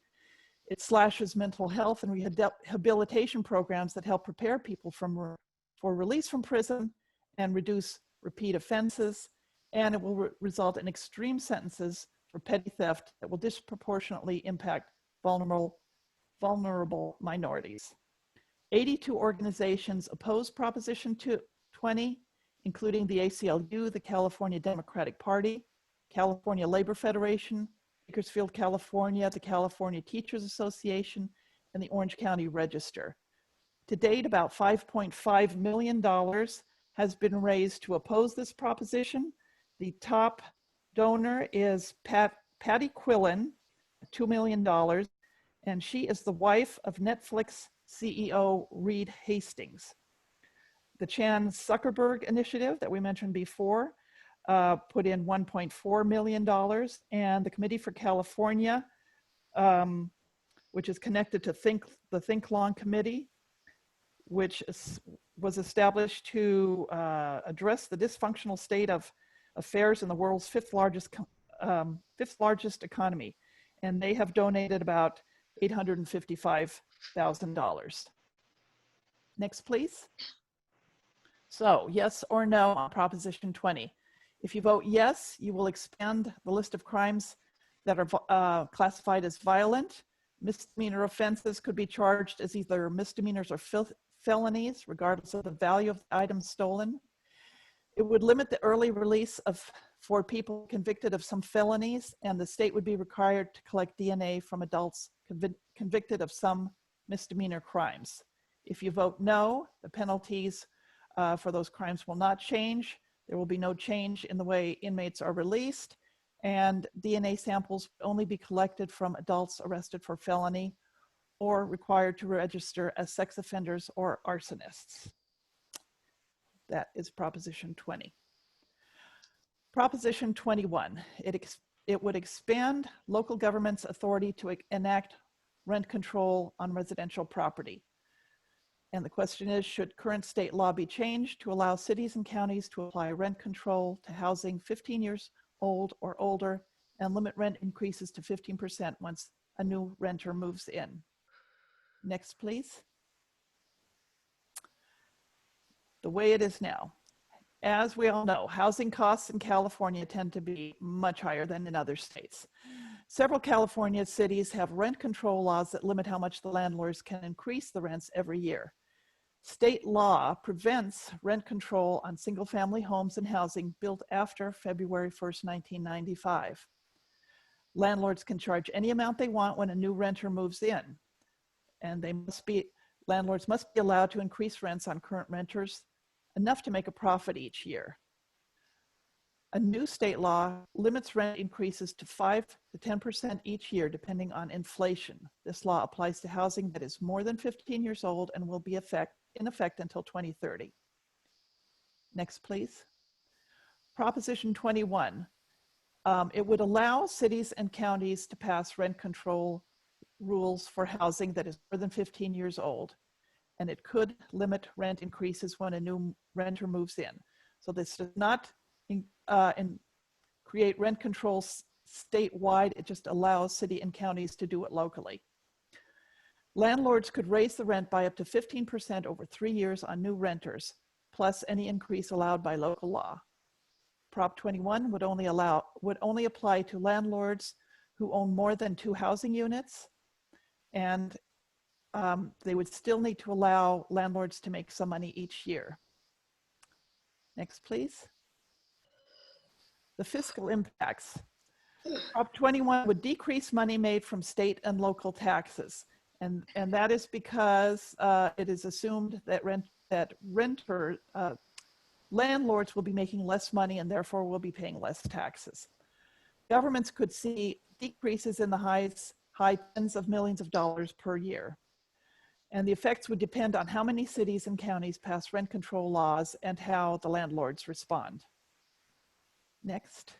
It slashes mental health and rehabilitation programs that help prepare people for release from prison and reduce repeat offenses, and it will result in extreme sentences for petty theft that will disproportionately impact vulnerable minorities. 82 organizations oppose Proposition 20, including the ACLU, the California Democratic Party, California Labor Federation, Bakersfield, California, the California Teachers Association, and the Orange County Register. To date, about $5.5 million has been raised to oppose this proposition. The top donor is Patty Quillen, $2 million, and she is the wife of Netflix CEO Reed Hastings. The Chan Zuckerberg Initiative that we mentioned before put in $1.4 million, and the Committee for California, which is connected to the Think Long Committee, which was established to address the dysfunctional state of affairs in the world's fifth largest economy. And they have donated about $855,000. Next, please. So, yes or no on Proposition 20. If you vote yes, you will expand the list of crimes that are classified as violent. Misdemeanor offenses could be charged as either misdemeanors or felonies, regardless of the value of the items stolen. It would limit the early release for people convicted of some felonies, and the state would be required to collect DNA from adults convicted of some misdemeanor crimes. If you vote no, the penalties for those crimes will not change. There will be no change in the way inmates are released, and DNA samples will only be collected from adults arrested for felony or required to register as sex offenders or arsonists. That is Proposition 20. Proposition 21, it would expand local government's authority to enact rent control on residential property. And the question is, should current state law be changed to allow cities and counties to apply rent control to housing 15 years old or older and limit rent increases to 15% once a new renter moves in? Next, please. The way it is now. As we all know, housing costs in California tend to be much higher than in other states. Several California cities have rent control laws that limit how much the landlords can increase the rents every year. State law prevents rent control on single-family homes and housing built after February 1st, 1995. Landlords can charge any amount they want when a new renter moves in, and landlords must be allowed to increase rents on current renters enough to make a profit each year. A new state law limits rent increases to 5 to 10% each year, depending on inflation. This law applies to housing that is more than 15 years old and will be in effect until 2030. Next, please. Proposition 21. It would allow cities and counties to pass rent control rules for housing that is more than 15 years old, and it could limit rent increases when a new renter moves in. So this does not create rent control statewide, it just allows city and counties to do it locally. Landlords could raise the rent by up to 15% over 3 years on new renters, plus any increase allowed by local law. Prop 21 would only apply to landlords who own more than 2 housing units, and they would still need to allow landlords to make some money each year. Next, please. The fiscal impacts. Prop 21 would decrease money made from state and local taxes. And that is because it is assumed that landlords will be making less money and therefore will be paying less taxes. Governments could see decreases in the high tens of millions of dollars per year. And the effects would depend on how many cities and counties pass rent control laws and how the landlords respond. Next.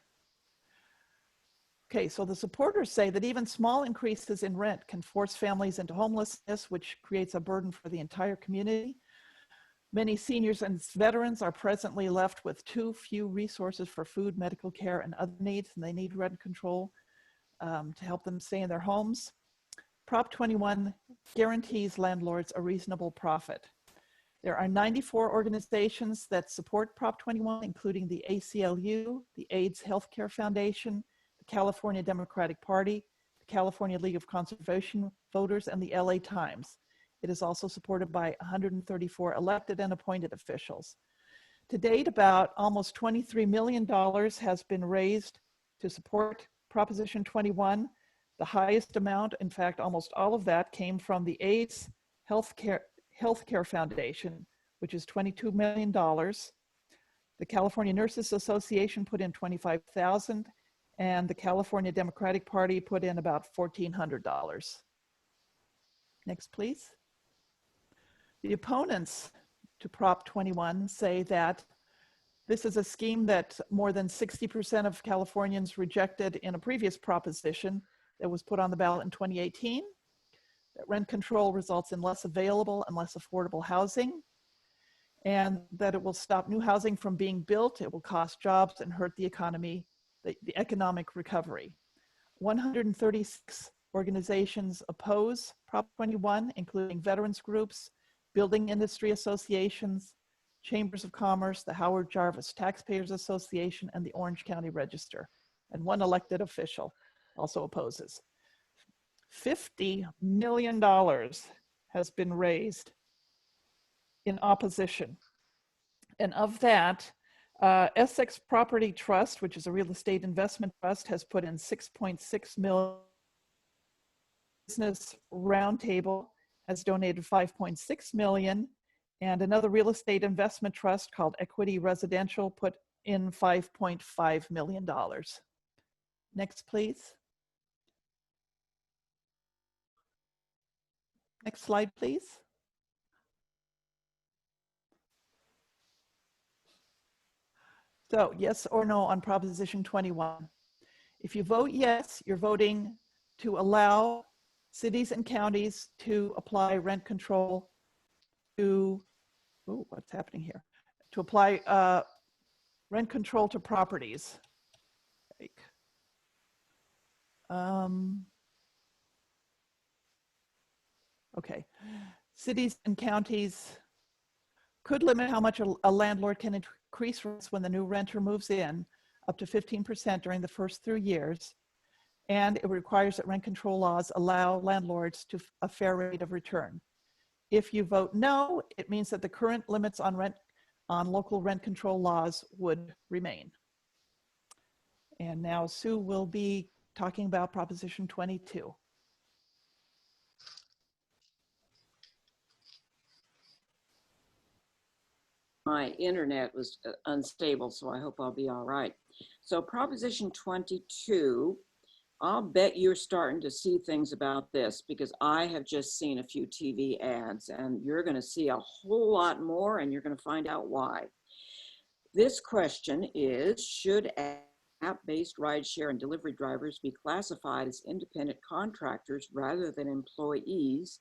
Okay, so the supporters say that even small increases in rent can force families into homelessness, which creates a burden for the entire community. Many seniors and veterans are presently left with too few resources for food, medical care, and other needs, and they need rent control to help them stay in their homes. Prop 21 guarantees landlords a reasonable profit. There are 94 organizations that support Prop 21, including the ACLU, the AIDS Healthcare Foundation, the California Democratic Party, the California League of Conservation Voters, and the LA Times. It is also supported by 134 elected and appointed officials. To date, about almost $23 million has been raised to support Proposition 21. The highest amount, in fact, almost all of that came from the AIDS Healthcare Foundation, which is $22 million. The California Nurses Association put in $25,000, and the California Democratic Party put in about $1,400. Next, please. The opponents to Prop 21 say that this is a scheme that more than 60% of Californians rejected in a previous proposition that was put on the ballot in 2018, that rent control results in less available and less affordable housing, and that it will stop new housing from being built, it will cost jobs and hurt the economy, the economic recovery. 136 organizations oppose Prop 21, including veterans groups, building industry associations, chambers of commerce, the Howard Jarvis Taxpayers Association, and the Orange County Register. And one elected official also opposes. $50 million has been raised in opposition. And of that, Essex Property Trust, which is a real estate investment trust, has put in 6.6 million. Business Roundtable has donated 5.6 million, and another real estate investment trust called Equity Residential put in $5.5 million. Next, please. Next slide, please. So, yes or no on Proposition 21. If you vote yes, you're voting to allow cities and counties to apply rent control to, oh, what's happening here? To apply rent control to properties. Okay, cities and counties could limit how much a landlord can increase rents when the new renter moves in, up to 15% during the first 3 years. And it requires that rent control laws allow landlords to a fair rate of return. If you vote no, it means that the current limits on local rent control laws would remain. And now Sue will be talking about Proposition 22. My internet was unstable, so I hope I'll be all right. So Proposition 22, I'll bet you're starting to see things about this because I have just seen a few TV ads, and you're going to see a whole lot more, and you're going to find out why. This question is, should app-based rideshare and delivery drivers be classified as independent contractors rather than employees?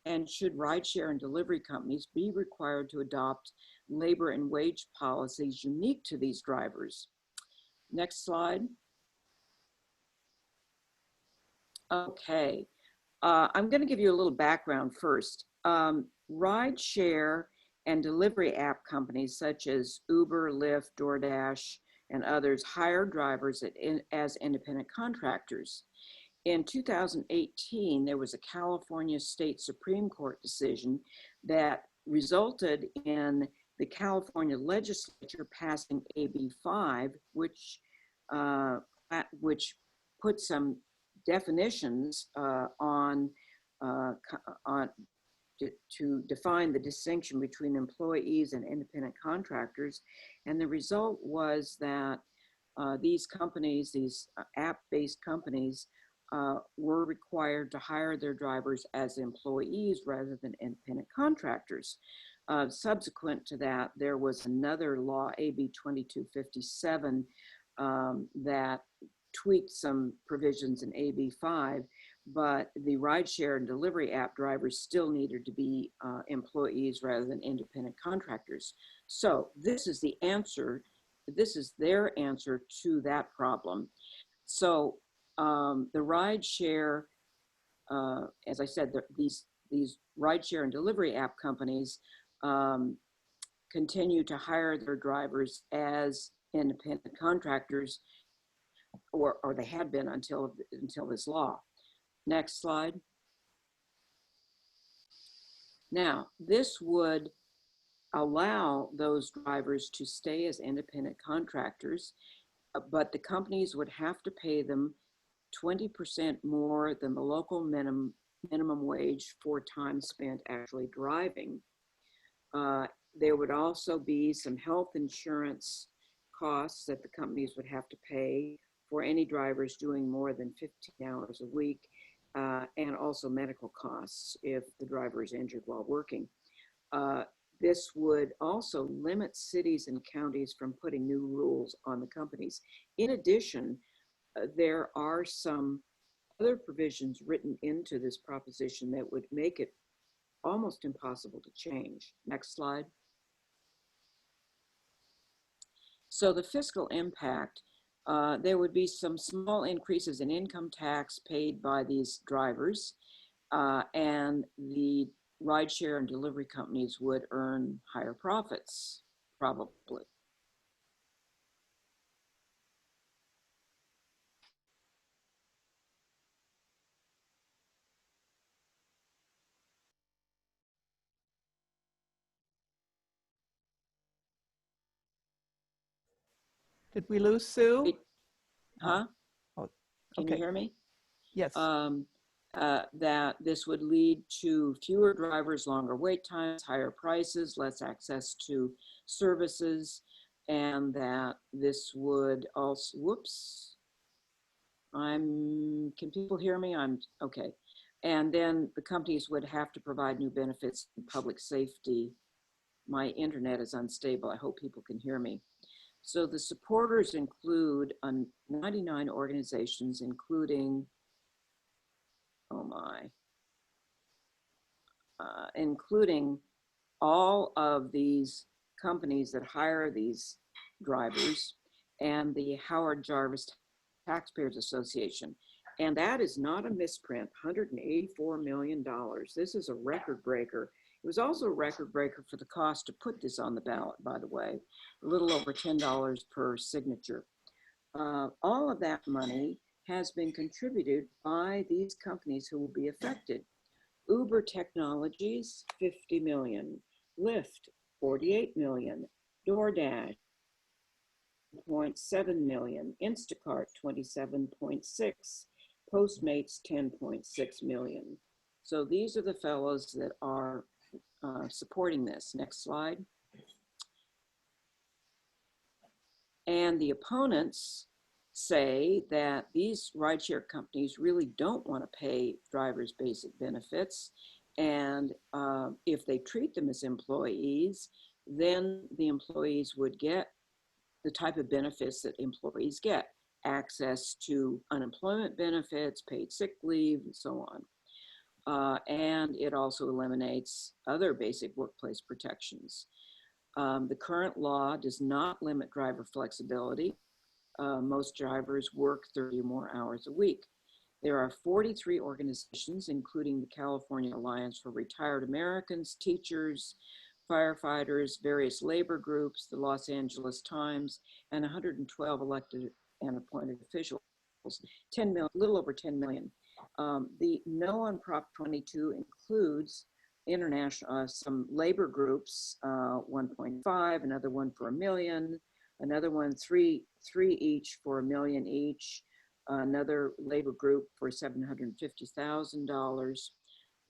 And should rideshare and delivery companies be required to adopt labor and wage policies unique to these drivers? Next slide. Okay, I'm going to give you a little background first. Rideshare and delivery app companies such as Uber, Lyft, DoorDash, and others hire drivers as independent contractors. In 2018, there was a California State Supreme Court decision that resulted in the California legislature passing AB 5, which put some definitions to define the distinction between employees and independent contractors. And the result was that these companies, these app-based companies, were required to hire their drivers as employees rather than independent contractors. Subsequent to that, there was another law, AB 2257, that tweaked some provisions in AB 5, but the rideshare and delivery app drivers still needed to be employees rather than independent contractors. So this is the answer. This is their answer to that problem. So the rideshare, as I said, these rideshare and delivery app companies continue to hire their drivers as independent contractors, or they had been until this law. Next slide. Now, this would allow those drivers to stay as independent contractors but the companies would have to pay them 20% more than the local minimum wage for time spent actually driving. There would also be some health insurance costs that the companies would have to pay for any drivers doing more than 15 hours a week, and also medical costs if the driver is injured while working. This would also limit cities and counties from putting new rules on the companies. In addition, there are some other provisions written into this proposition that would make it almost impossible to change. Next slide. So the fiscal impact, there would be some small increases in income tax paid by these drivers, and the rideshare and delivery companies would earn higher profits, probably. Did we lose Sue? Huh? Oh, Can okay. you hear me? Yes. That this would lead to fewer drivers, longer wait times, higher prices, less access to services, and that this would also, whoops, can people hear me? Okay. And then the companies would have to provide new benefits in public safety. My internet is unstable. I hope people can hear me. So the supporters include 99 organizations, including, oh my, including all of these companies that hire these drivers and the Howard Jarvis Taxpayers Association. And that is not a misprint, $184 million. This is a record breaker. It was also a record breaker for the cost to put this on the ballot, by the way, a little over $10 per signature. All of that money has been contributed by these companies who will be affected. Uber Technologies, 50 million. Lyft, 48 million. DoorDash, 0.7 million. Instacart, 27.6. Postmates, 10.6 million. So these are the fellows that are supporting this. Next slide. And the opponents say that these rideshare companies really don't want to pay drivers basic benefits. And if they treat them as employees, then the employees would get the type of benefits that employees get, access to unemployment benefits, paid sick leave, and so on. And it also eliminates other basic workplace protections. The current law does not limit driver flexibility. Most drivers work 30 or more hours a week. There are 43 organizations, including the California Alliance for Retired Americans, teachers, firefighters, various labor groups, the Los Angeles Times, and 112 elected and appointed officials. 10 million, a little over 10 million. The no on Prop 22 includes international, some labor groups, 1.5, another one for $1 million, another one three each for $1 million each, another labor group for $750,000.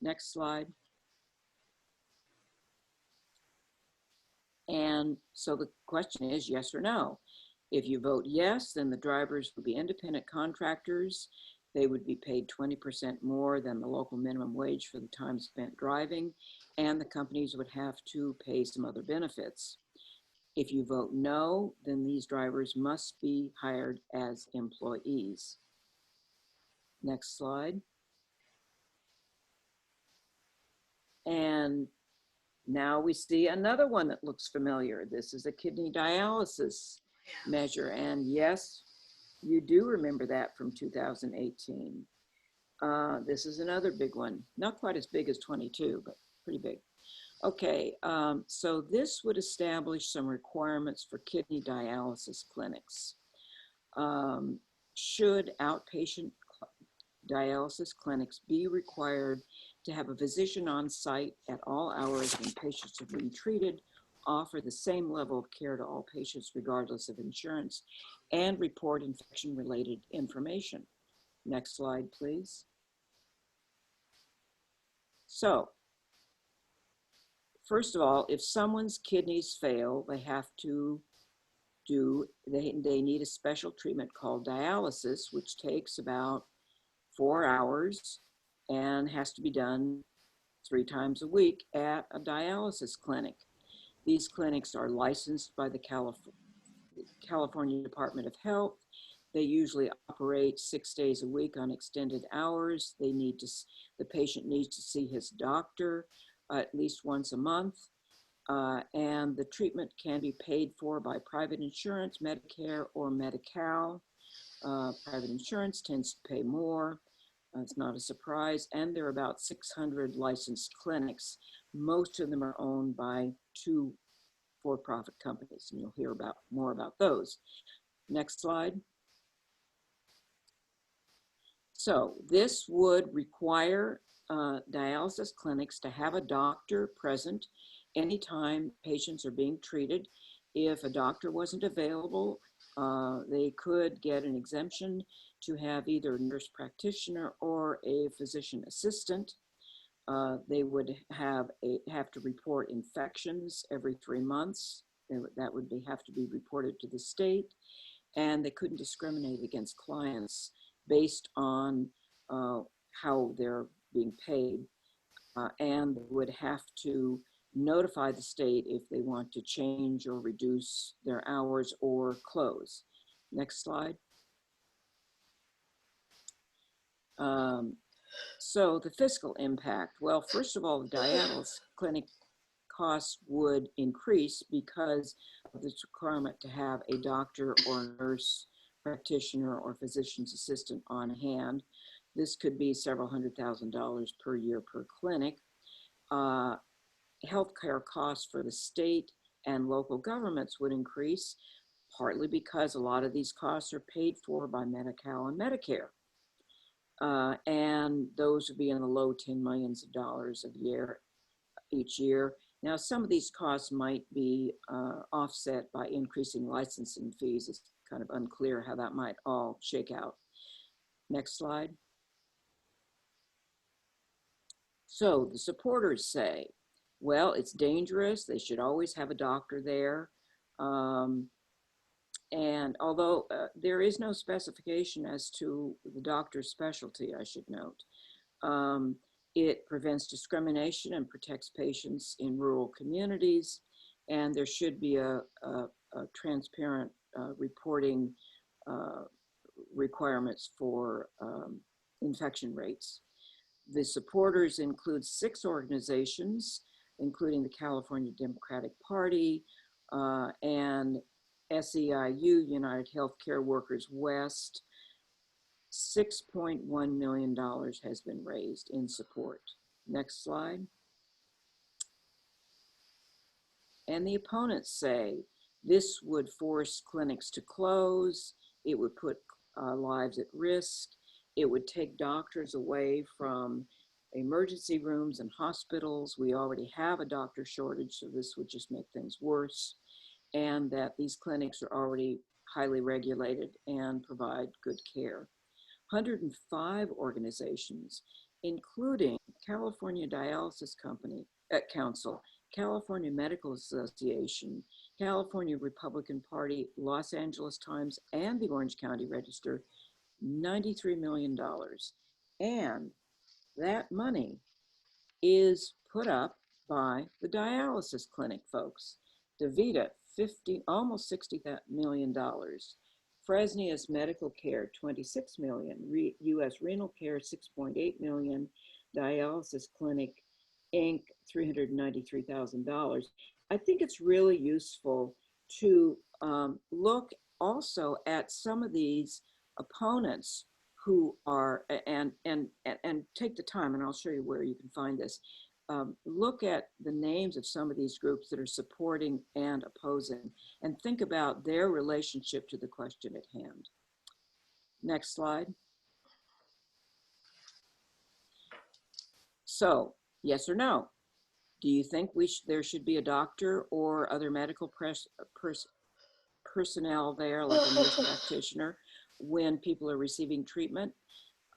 Next slide. And so the question is yes or no. If you vote yes, then the drivers would be independent contractors. They would be paid 20% more than the local minimum wage for the time spent driving, and the companies would have to pay some other benefits. If you vote no, then these drivers must be hired as employees. Next slide. And now we see another one that looks familiar. This is a kidney dialysis measure. And yes, you do remember that from 2018. This is another big one. Not quite as big as 22, but pretty big. Okay, so this would establish some requirements for kidney dialysis clinics. Should outpatient dialysis clinics be required to have a physician on site at all hours when patients are being treated, offer the same level of care to all patients regardless of insurance, and report infection-related information. Next slide, please. So, first of all, if someone's kidneys fail, they have to they need a special treatment called dialysis, which takes about 4 hours and has to be done 3 times a week at a dialysis clinic. These clinics are licensed by the California Department of Health. They usually operate 6 days a week on extended hours. The patient needs to see his doctor at least once a month. And the treatment can be paid for by private insurance, Medicare or Medi-Cal. Private insurance tends to pay more. It's not a surprise. And there are about 600 licensed clinics. Most of them are owned by 2 for-profit companies, and you'll hear more about those. Next slide. So this would require dialysis clinics to have a doctor present anytime patients are being treated. If a doctor wasn't available, they could get an exemption to have either a nurse practitioner or a physician assistant. They would have to report infections every 3 months. That would have to be reported to the state, and they couldn't discriminate against clients based on how they're being paid, and they would have to notify the state if they want to change or reduce their hours or close. Next slide. So the fiscal impact, well, first of all, the dialysis clinic costs would increase because of this requirement to have a doctor or nurse practitioner or physician's assistant on hand. This could be several $100,000 per year per clinic. Healthcare costs for the state and local governments would increase, partly because a lot of these costs are paid for by Medi-Cal and Medicare. And those would be in the low 10 millions of dollars each year. Now, some of these costs might be offset by increasing licensing fees. It's kind of unclear how that might all shake out. Next slide. So the supporters say, well, it's dangerous. They should always have a doctor there. And although there is no specification as to the doctor's specialty, I should note, it prevents discrimination and protects patients in rural communities. And there should be a transparent reporting requirements for infection rates. The supporters include 6 organizations, including the California Democratic Party and SEIU, United Healthcare Workers West. $6.1 million has been raised in support. Next slide. And the opponents say this would force clinics to close. It would put lives at risk. It would take doctors away from emergency rooms and hospitals. We already have a doctor shortage, so this would just make things worse. And that these clinics are already highly regulated and provide good care. 105 organizations, including California Dialysis Council, California Medical Association, California Republican Party, Los Angeles Times, and the Orange County Register, $93 million. And that money is put up by the dialysis clinic folks. DaVita, almost $60 million. Fresenius Medical Care, $26 million. U.S. Renal Care, $6.8 million. Dialysis Clinic, Inc., $393,000. I think it's really useful to look also at some of these opponents who are, and take the time, and I'll show you where you can find this. Look at the names of some of these groups that are supporting and opposing, and think about their relationship to the question at hand. Next slide. So, yes or no? Do you think there should be a doctor or other medical personnel there, like a nurse practitioner, when people are receiving treatment.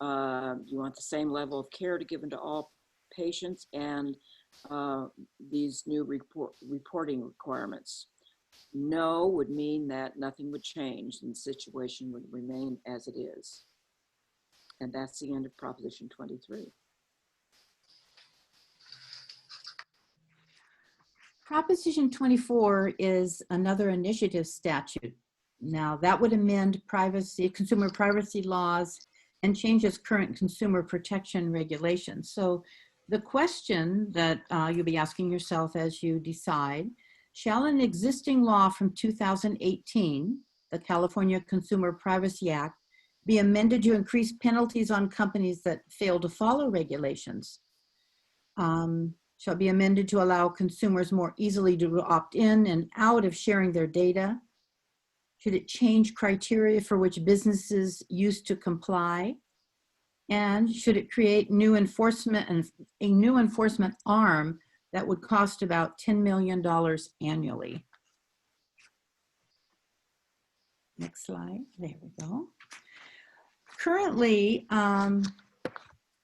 You want the same level of care to given to all patients, and these new reporting requirements. No would mean that nothing would change and the situation would remain as it is. And that's the end of Proposition 23. Proposition 24 is another initiative statute. Now that would amend consumer privacy laws and changes current consumer protection regulations. So the question that you'll be asking yourself as you decide, shall an existing law from 2018, the California Consumer Privacy Act, be amended to increase penalties on companies that fail to follow regulations? Shall be amended to allow consumers more easily to opt in and out of sharing their data? Should it change criteria for which businesses used to comply? And should it create new enforcement and a new enforcement arm that would cost about $10 million annually? Next slide. There we go. Currently,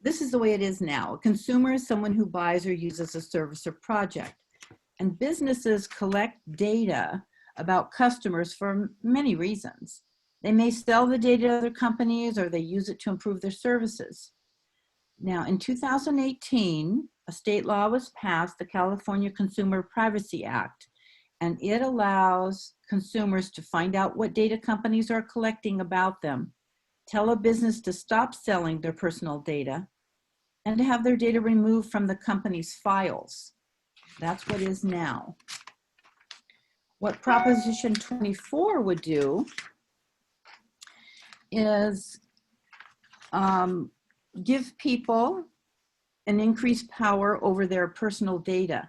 this is the way it is now. A consumer is someone who buys or uses a service or project. And businesses collect data about customers for many reasons. They may sell the data to other companies, or they use it to improve their services. Now, in 2018, a state law was passed, the California Consumer Privacy Act, and it allows consumers to find out what data companies are collecting about them, tell a business to stop selling their personal data, and to have their data removed from the company's files. That's what is now. What Proposition 24 would do is give people an increased power over their personal data.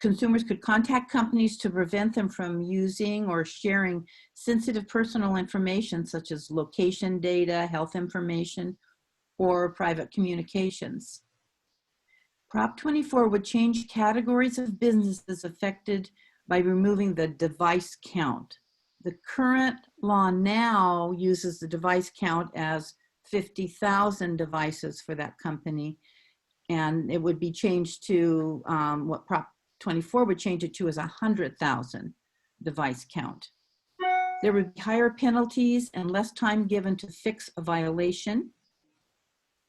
Consumers could contact companies to prevent them from using or sharing sensitive personal information such as location data, health information, or private communications. Prop 24 would change categories of businesses affected by removing the device count. The current law now uses the device count as 50,000 devices for that company, and it would be changed to what Prop 24 would change it to as 100,000 device count. There would be higher penalties and less time given to fix a violation.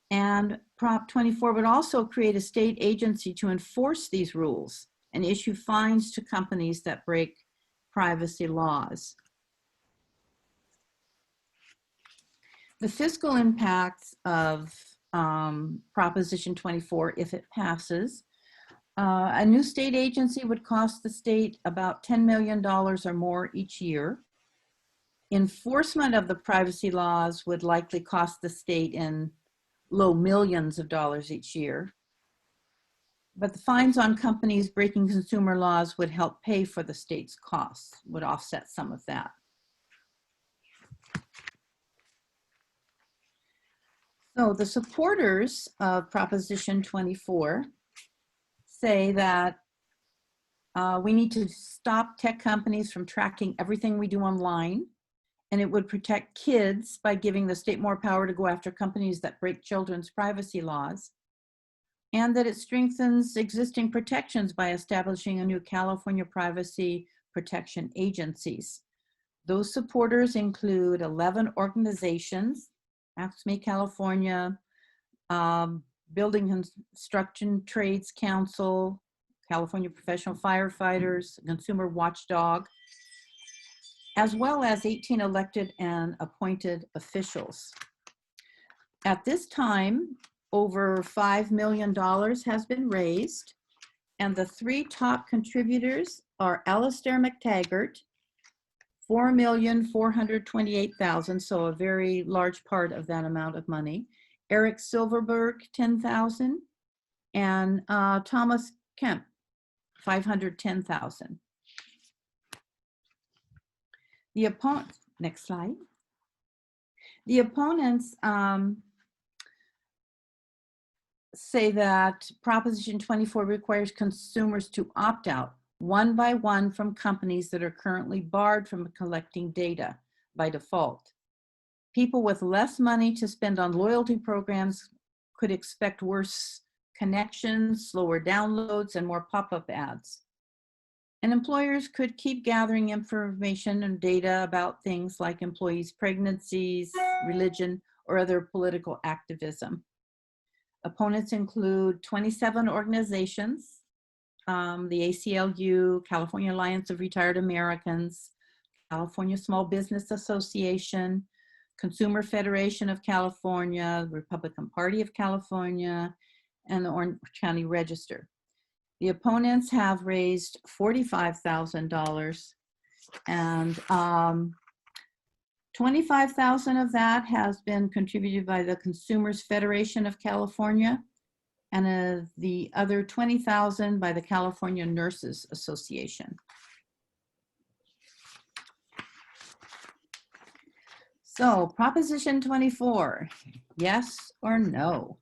And Prop 24 would also create a state agency to enforce these rules and issue fines to companies that break privacy laws. The fiscal impacts of Proposition 24, if it passes, a new state agency would cost the state about $10 million or more each year. Enforcement of the privacy laws would likely cost the state in low millions of dollars each year. But the fines on companies breaking consumer laws would help pay for the state's costs, would offset some of that. So the supporters of Proposition 24 say that we need to stop tech companies from tracking everything we do online, and it would protect kids by giving the state more power to go after companies that break children's privacy laws, and that it strengthens existing protections by establishing a new California privacy protection agencies. Those supporters include 11 organizations: AFSCME California, Building Construction Trades Council, California Professional Firefighters, Consumer Watchdog, as well as 18 elected and appointed officials. At this time, over $5 million has been raised, and the three top contributors are Alistair McTaggart, $4,428,000, so a very large part of that amount of money. Eric Silverberg, $10,000, and Thomas Kemp, $510,000. The opponents, next slide. The opponents say that Proposition 24 requires consumers to opt out one by one from companies that are currently barred from collecting data by default. People with less money to spend on loyalty programs could expect worse connections, slower downloads, and more pop-up ads. And employers could keep gathering information and data about things like employees' pregnancies, religion, or other political activism. Opponents include 27 organizations, the ACLU, California Alliance of Retired Americans, California Small Business Association, Consumer Federation of California, the Republican Party of California, and the Orange County Register. The opponents have raised $45,000, and $25,000 of that has been contributed by the Consumers Federation of California, and the other $20,000 by the California Nurses Association. So, Proposition 24, yes or no?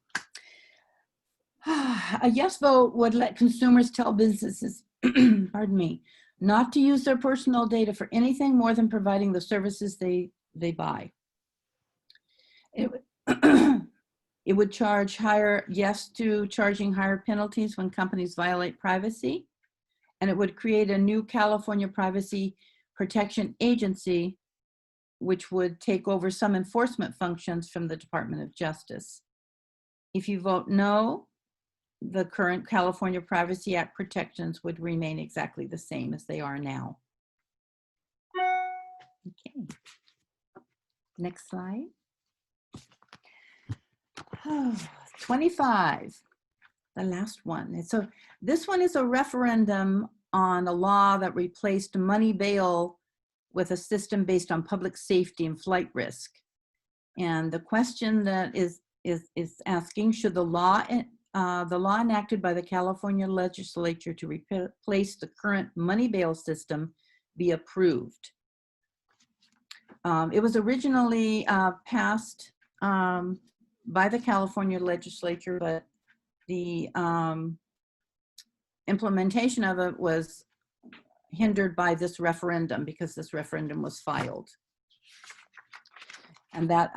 A yes vote would let consumers tell businesses, pardon me, not to use their personal data for anything more than providing the services they buy. It would charge yes to charging higher penalties when companies violate privacy, and it would create a new California Privacy Protection Agency, which would take over some enforcement functions from the Department of Justice. If you vote no, the current California Privacy Act protections would remain exactly the same as they are now. Okay. Next slide. 25, the last one. This one is a referendum on a law that replaced money bail with a system based on public safety and flight risk. And the question that is asking, should the law enacted by the California legislature to replace the current money bail system be approved? It was originally passed by the California legislature, but the implementation of it was hindered by this referendum because this referendum was filed. And that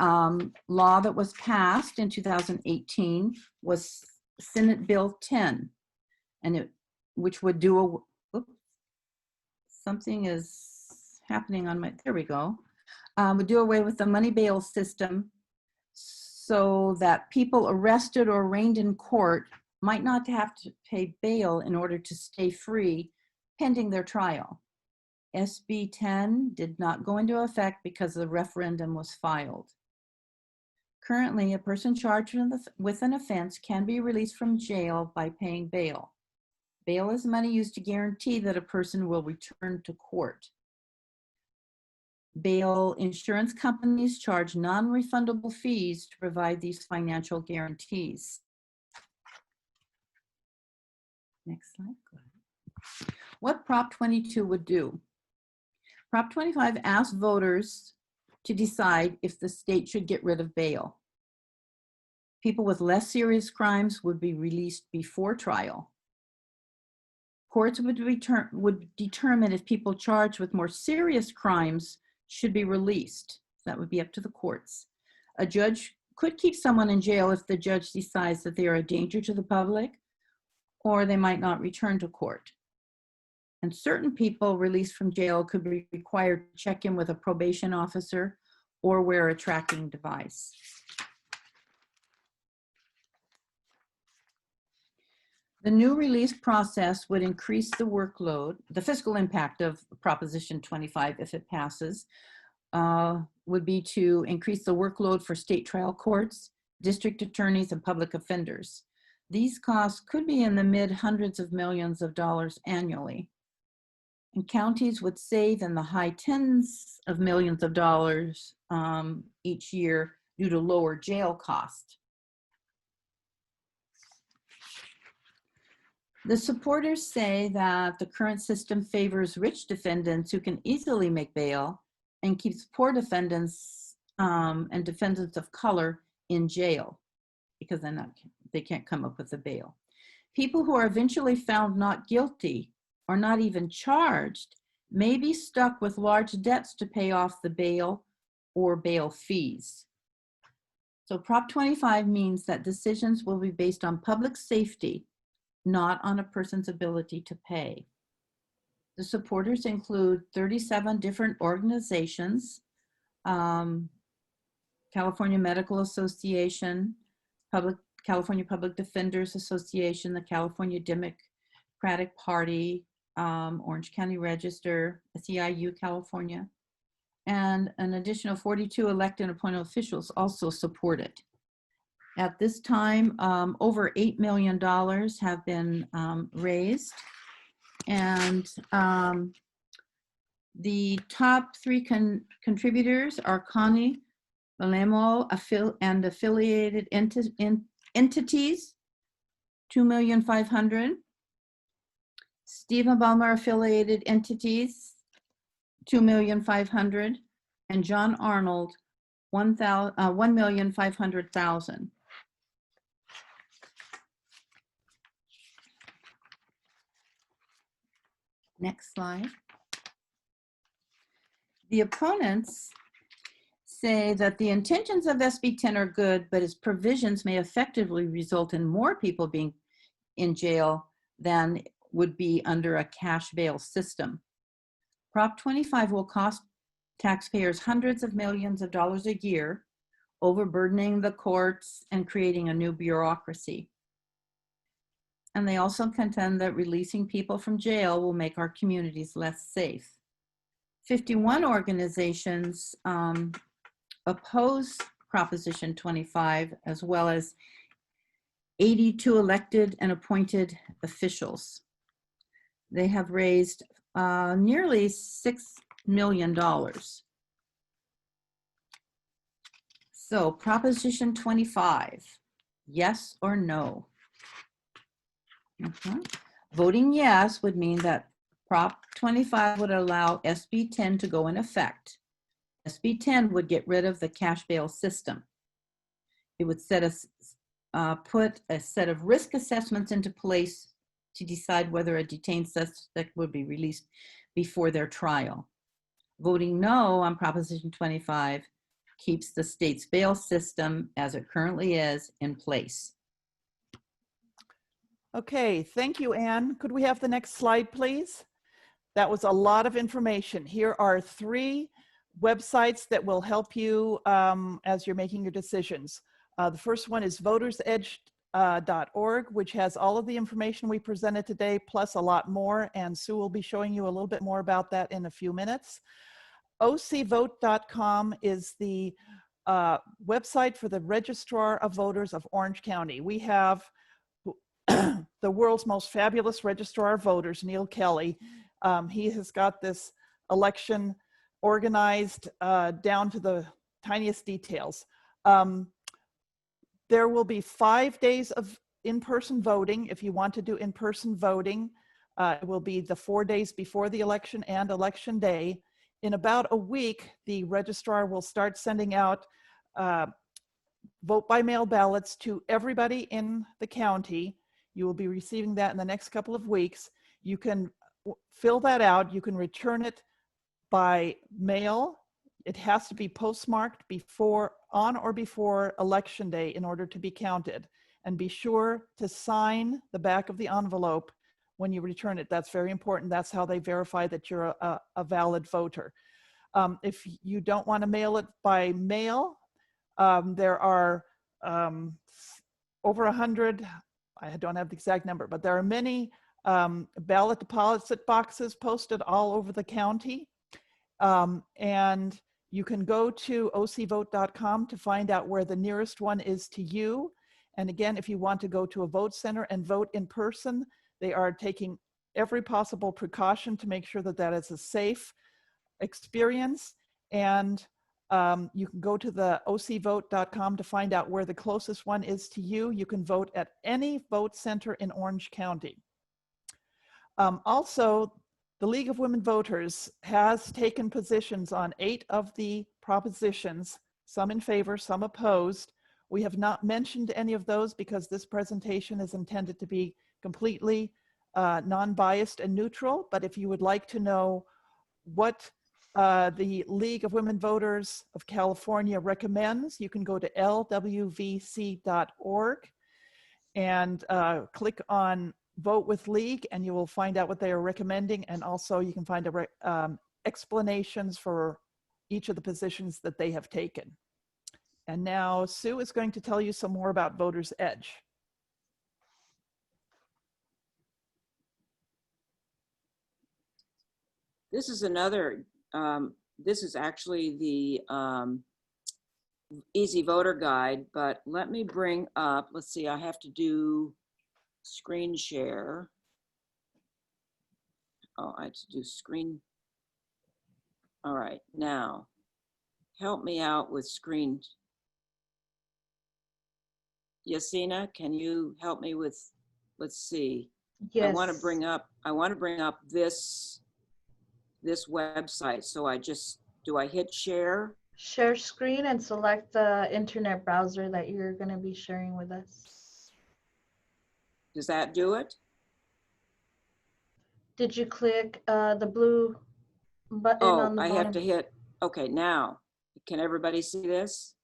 law that was passed in 2018 was Senate Bill 10, and which would do something is happening on my, there we go, would do away with the money bail system so that people arrested or arraigned in court might not have to pay bail in order to stay free pending their trial. SB 10 did not go into effect because the referendum was filed. Currently, a person charged with an offense can be released from jail by paying bail. Bail is money used to guarantee that a person will return to court. Bail insurance companies charge non-refundable fees to provide these financial guarantees. Next slide. Go ahead. What Prop 22 would do. Prop 25 asks voters to decide if the state should get rid of bail. People with less serious crimes would be released before trial. Courts would determine if people charged with more serious crimes should be released. That would be up to the courts. A judge could keep someone in jail if the judge decides that they are a danger to the public or they might not return to court. And certain people released from jail could be required to check in with a probation officer or wear a tracking device. The new release process would increase the workload. The fiscal impact of Proposition 25, if it passes, would be to increase the workload for state trial courts, district attorneys, and public offenders. These costs could be in the mid-hundreds of millions of dollars annually. And counties would save in the high tens of millions of dollars each year due to lower jail costs. The supporters say that the current system favors rich defendants who can easily make bail and keeps poor defendants and defendants of color in jail because they can't come up with a bail. People who are eventually found not guilty or not even charged may be stuck with large debts to pay off the bail or bail fees. So Prop 25 means that decisions will be based on public safety, not on a person's ability to pay. The supporters include 37 different organizations, California Medical Association, California Public Defenders Association, the California Democratic Party, Orange County Register, SEIU California, and an additional 42 elected and appointed officials also support it. At this time, over $8 million have been raised, and the top three contributors are Connie Valemo and affiliated entities, 2,500,000. Stephen Ballmer affiliated entities, 2,500,000, and John Arnold, 1,500,000. Next slide. The opponents say that the intentions of SB 10 are good, but its provisions may effectively result in more people being in jail than would be under a cash bail system. Prop 25 will cost taxpayers hundreds of millions of dollars a year, overburdening the courts and creating a new bureaucracy. And they also contend that releasing people from jail will make our communities less safe. 51 organizations oppose Proposition 25, as well as 82 elected and appointed officials. They have raised nearly $6 million. So Proposition 25, yes or no? Voting yes would mean that Prop 25 would allow SB 10 to go in effect. SB 10 would get rid of the cash bail system. It would put a set of risk assessments into place to decide whether a detained suspect would be released before their trial. Voting no on Proposition 25 keeps the state's bail system as it currently is in place. Okay, thank you, Anne. Could we have the next slide, please? That was a lot of information. Here are 3 websites that will help you as you're making your decisions. The first one is votersedge.org, which has all of the information we presented today, plus a lot more, and Sue will be showing you a little bit more about that in a few minutes. ocvote.com is the website for the Registrar of Voters of Orange County. We have the world's most fabulous Registrar of Voters, Neil Kelly. He has got this election organized down to the tiniest details. There will be 5 days of in-person voting. If you want to do in-person voting, it will be the 4 days before the election and election day. In about a week, the registrar will start sending out vote by mail ballots to everybody in the county. You will be receiving that in the next couple of weeks. You can fill that out. You can return it by mail. It has to be postmarked on or before election day in order to be counted. And be sure to sign the back of the envelope when you return it. That's very important. That's how they verify that you're a valid voter. If you don't want to mail it by mail, there are over 100, I don't have the exact number, but there are many ballot deposit boxes posted all over the county. And you can go to ocvote.com to find out where the nearest one is to you. And again, if you want to go to a vote center and vote in person, they are taking every possible precaution to make sure that that is a safe experience. And you can go to the ocvote.com to find out where the closest one is to you. You can vote at any vote center in Orange County. Also, the League of Women Voters has taken positions on 8 of the propositions, some in favor, some opposed. We have not mentioned any of those because this presentation is intended to be completely non-biased and neutral, but if you would like to know what the League of Women Voters of California recommends, you can go to lwvc.org and click on Vote with League, and you will find out what they are recommending. And also you can find explanations for each of the positions that they have taken. And now Sue is going to tell you some more about Voter's Edge. This is another, this is actually the Easy Voter Guide, but let me bring up, let's see, I have to do screen share. Oh, I have to do screen. All right, now help me out with screen. Yasina, can you help me with, let's see. Yes. I want to bring up this website. So I just, do I hit share? Share screen and select the internet browser that you're going to be sharing with us. Does that do it? Did you click the blue button on the I bottom? have to hit, okay, now, can everybody see this?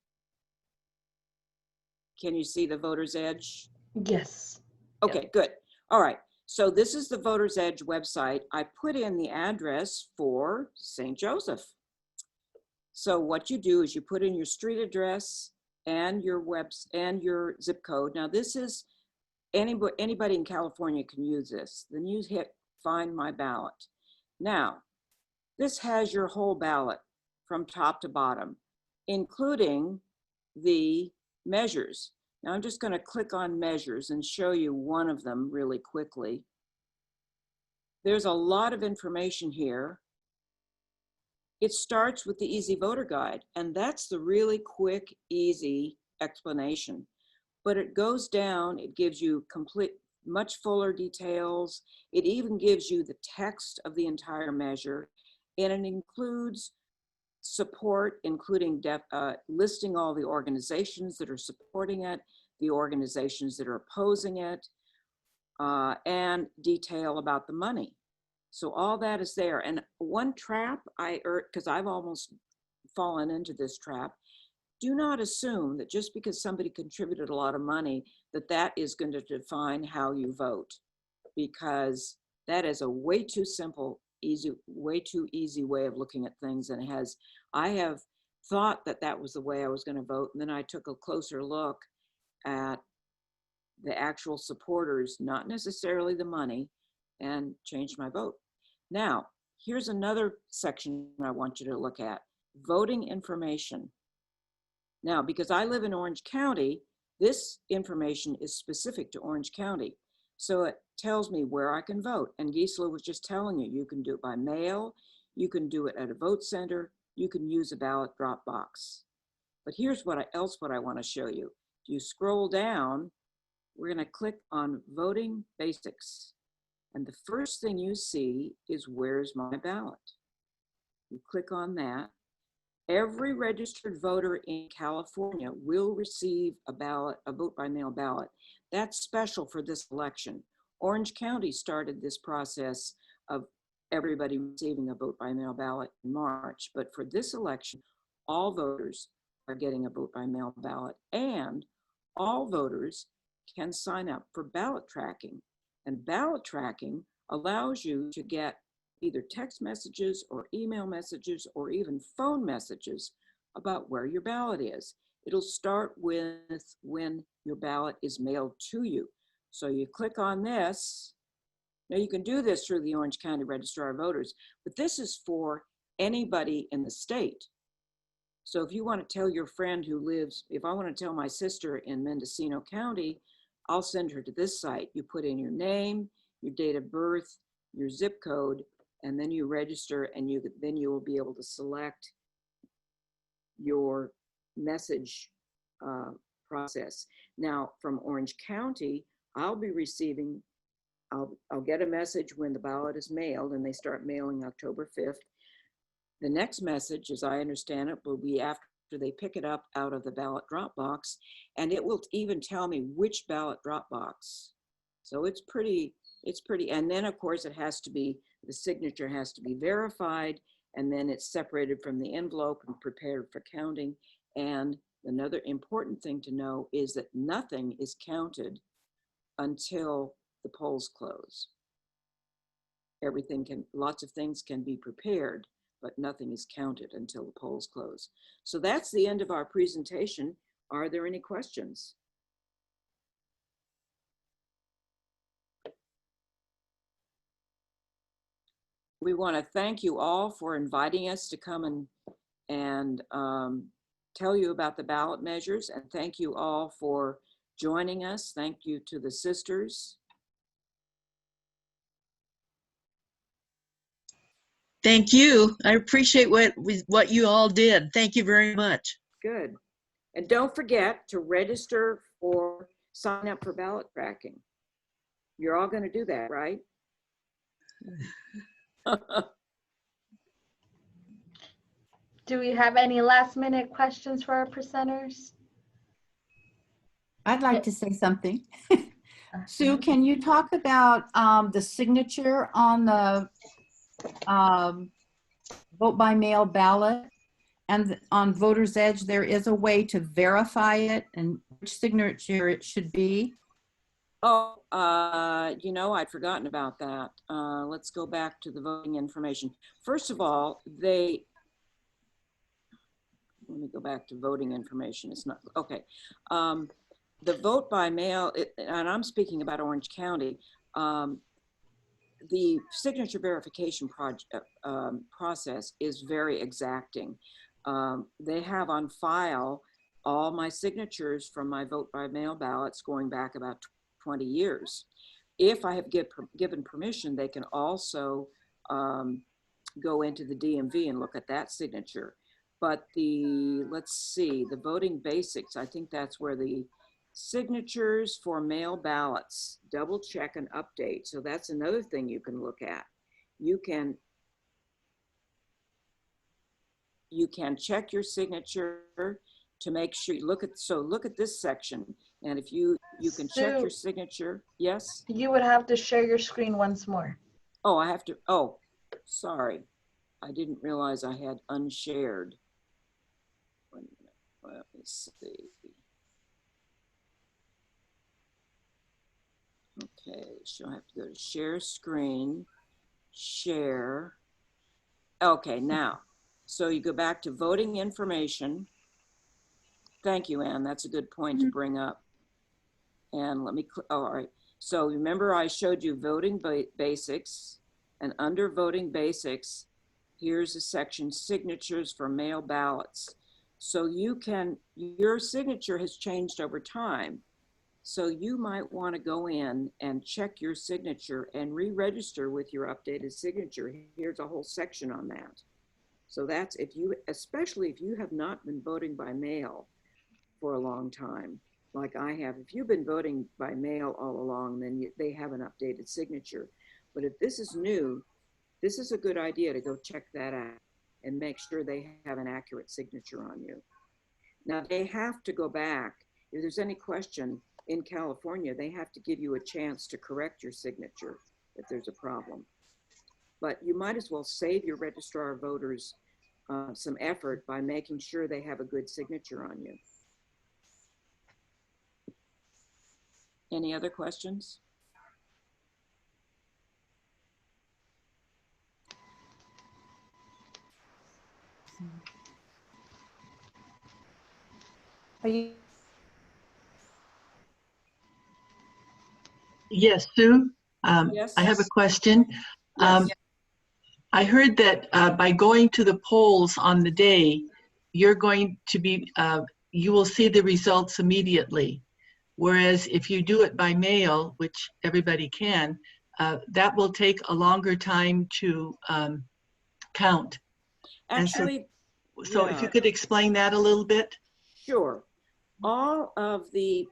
Can you see the Voter's Edge? Yes. Okay, good. All right. So this is the Voter's Edge website. I put in the address for St. Joseph. So what you do is you put in your street address and your zip code. Now this is, anybody in California can use this. Then you hit Find My Ballot. Now, this has your whole ballot from top to bottom, including the measures. Now I'm just going to click on measures and show you one of them really quickly. There's a lot of information here. It starts with the Easy Voter Guide, and that's the really quick, easy explanation. But it goes down, it gives you much fuller details. It even gives you the text of the entire measure, and it includes support, including listing all the organizations that are supporting it, the organizations that are opposing it, and detail about the money. So all that is there. And one trap, because I've almost fallen into this trap, do not assume that just because somebody contributed a lot of money, that is going to define how you vote, because that is a way too simple, way too easy way of looking at things. And I have thought that was the way I was going to vote. And then I took a closer look at the actual supporters, not necessarily the money, and changed my vote. Now, here's another section I want you to look at, voting information. Now, because I live in Orange County, this information is specific to Orange County. So it tells me where I can vote. And Gisela was just telling you, you can do it by mail, you can do it at a vote center, you can use a ballot drop box. But here's what I want to show you. If you scroll down, we're going to click on Voting Basics. And the first thing you see is Where's My Ballot? You click on that. Every registered voter in California will receive a vote by mail ballot. That's special for this election. Orange County started this process of everybody receiving a vote by mail ballot in March. But for this election, all voters are getting a vote by mail ballot, and all voters can sign up for ballot tracking. And ballot tracking allows you to get either text messages or email messages or even phone messages about where your ballot is. It'll start with when your ballot is mailed to you. So you click on this. Now you can do this through the Orange County Registrar of Voters, but this is for anybody in the state. So if you want to tell your friend who lives, if I want to tell my sister in Mendocino County, I'll send her to this site. You put in your name, your date of birth, your zip code, and then you register, and then you will be able to select your message process. Now from Orange County, I'll be receiving, I'll get a message when the ballot is mailed, and they start mailing October 5th. The next message, as I understand it, will be after they pick it up out of the ballot drop box, and it will even tell me which ballot drop box So it's pretty, and then of course it has to be, the signature has to be verified, and then it's separated from the envelope and prepared for counting. And another important thing to know is that nothing is counted until the polls close. Lots of things can be prepared, but nothing is counted until the polls close. So that's the end of our presentation. Are there any questions? We want to thank you all for inviting us to come and tell you about the ballot measures, and thank you all for joining us. Thank you to the sisters. Thank you. I appreciate what you all did. Thank you very much. Good. And don't forget to register for, sign up for ballot tracking. You're all going to do that, right? Do we have any last minute questions for our presenters? I'd like to say something. Sue, can you talk about the signature on the vote by mail ballot? And on Voter's Edge, there is a way to verify it and which signature it should be. Oh, you know, I'd forgotten about that. Let's go back to the voting information. First of all, let me go back to voting information. It's not, okay. The vote by mail, and I'm speaking about Orange County, the signature verification process is very exacting. They have on file all my signatures from my vote by mail ballots going back about 20 years. If I have given permission, they can also go into the DMV and look at that signature. But let's see, the voting basics, I think that's where the signatures for mail ballots, double check and update. So that's another thing you can look at. You can check your signature to make sure you look at this section, and if you can check your signature. Yes, you would have to share your screen once more. Oh, I have to, oh, sorry, I didn't realize I had unshared. Wait a minute, let me see. Okay, so I have to go to share screen, share. Okay, now, so you go back to voting information. Thank you, Anne. That's a good point to bring up. And let me, all right. So remember I showed you voting basics, and under voting basics, here's a section, signatures for mail ballots. So your signature has changed over time. So you might want to go in and check your signature and re-register with your updated signature. Here's a whole section on that. So that's especially if you have not been voting by mail for a long time, like I have. If you've been voting by mail all along, then they have an updated signature. But if this is new, this is a good idea to go check that out and make sure they have an accurate signature on you. Now they have to go back. If there's any question, in California, they have to give you a chance to correct your signature if there's a problem. But you might as well save your registrar of voters some effort by making sure they have a good signature on you. Any other questions? Are you? Yes, Sue. Yes. I have a question. Yes. I heard that by going to the polls on the day, you're going to be, you will see the results immediately. Whereas if you do it by mail, which everybody can, that will take a longer time to count. Actually, so if you could explain that a little bit. Sure. All of the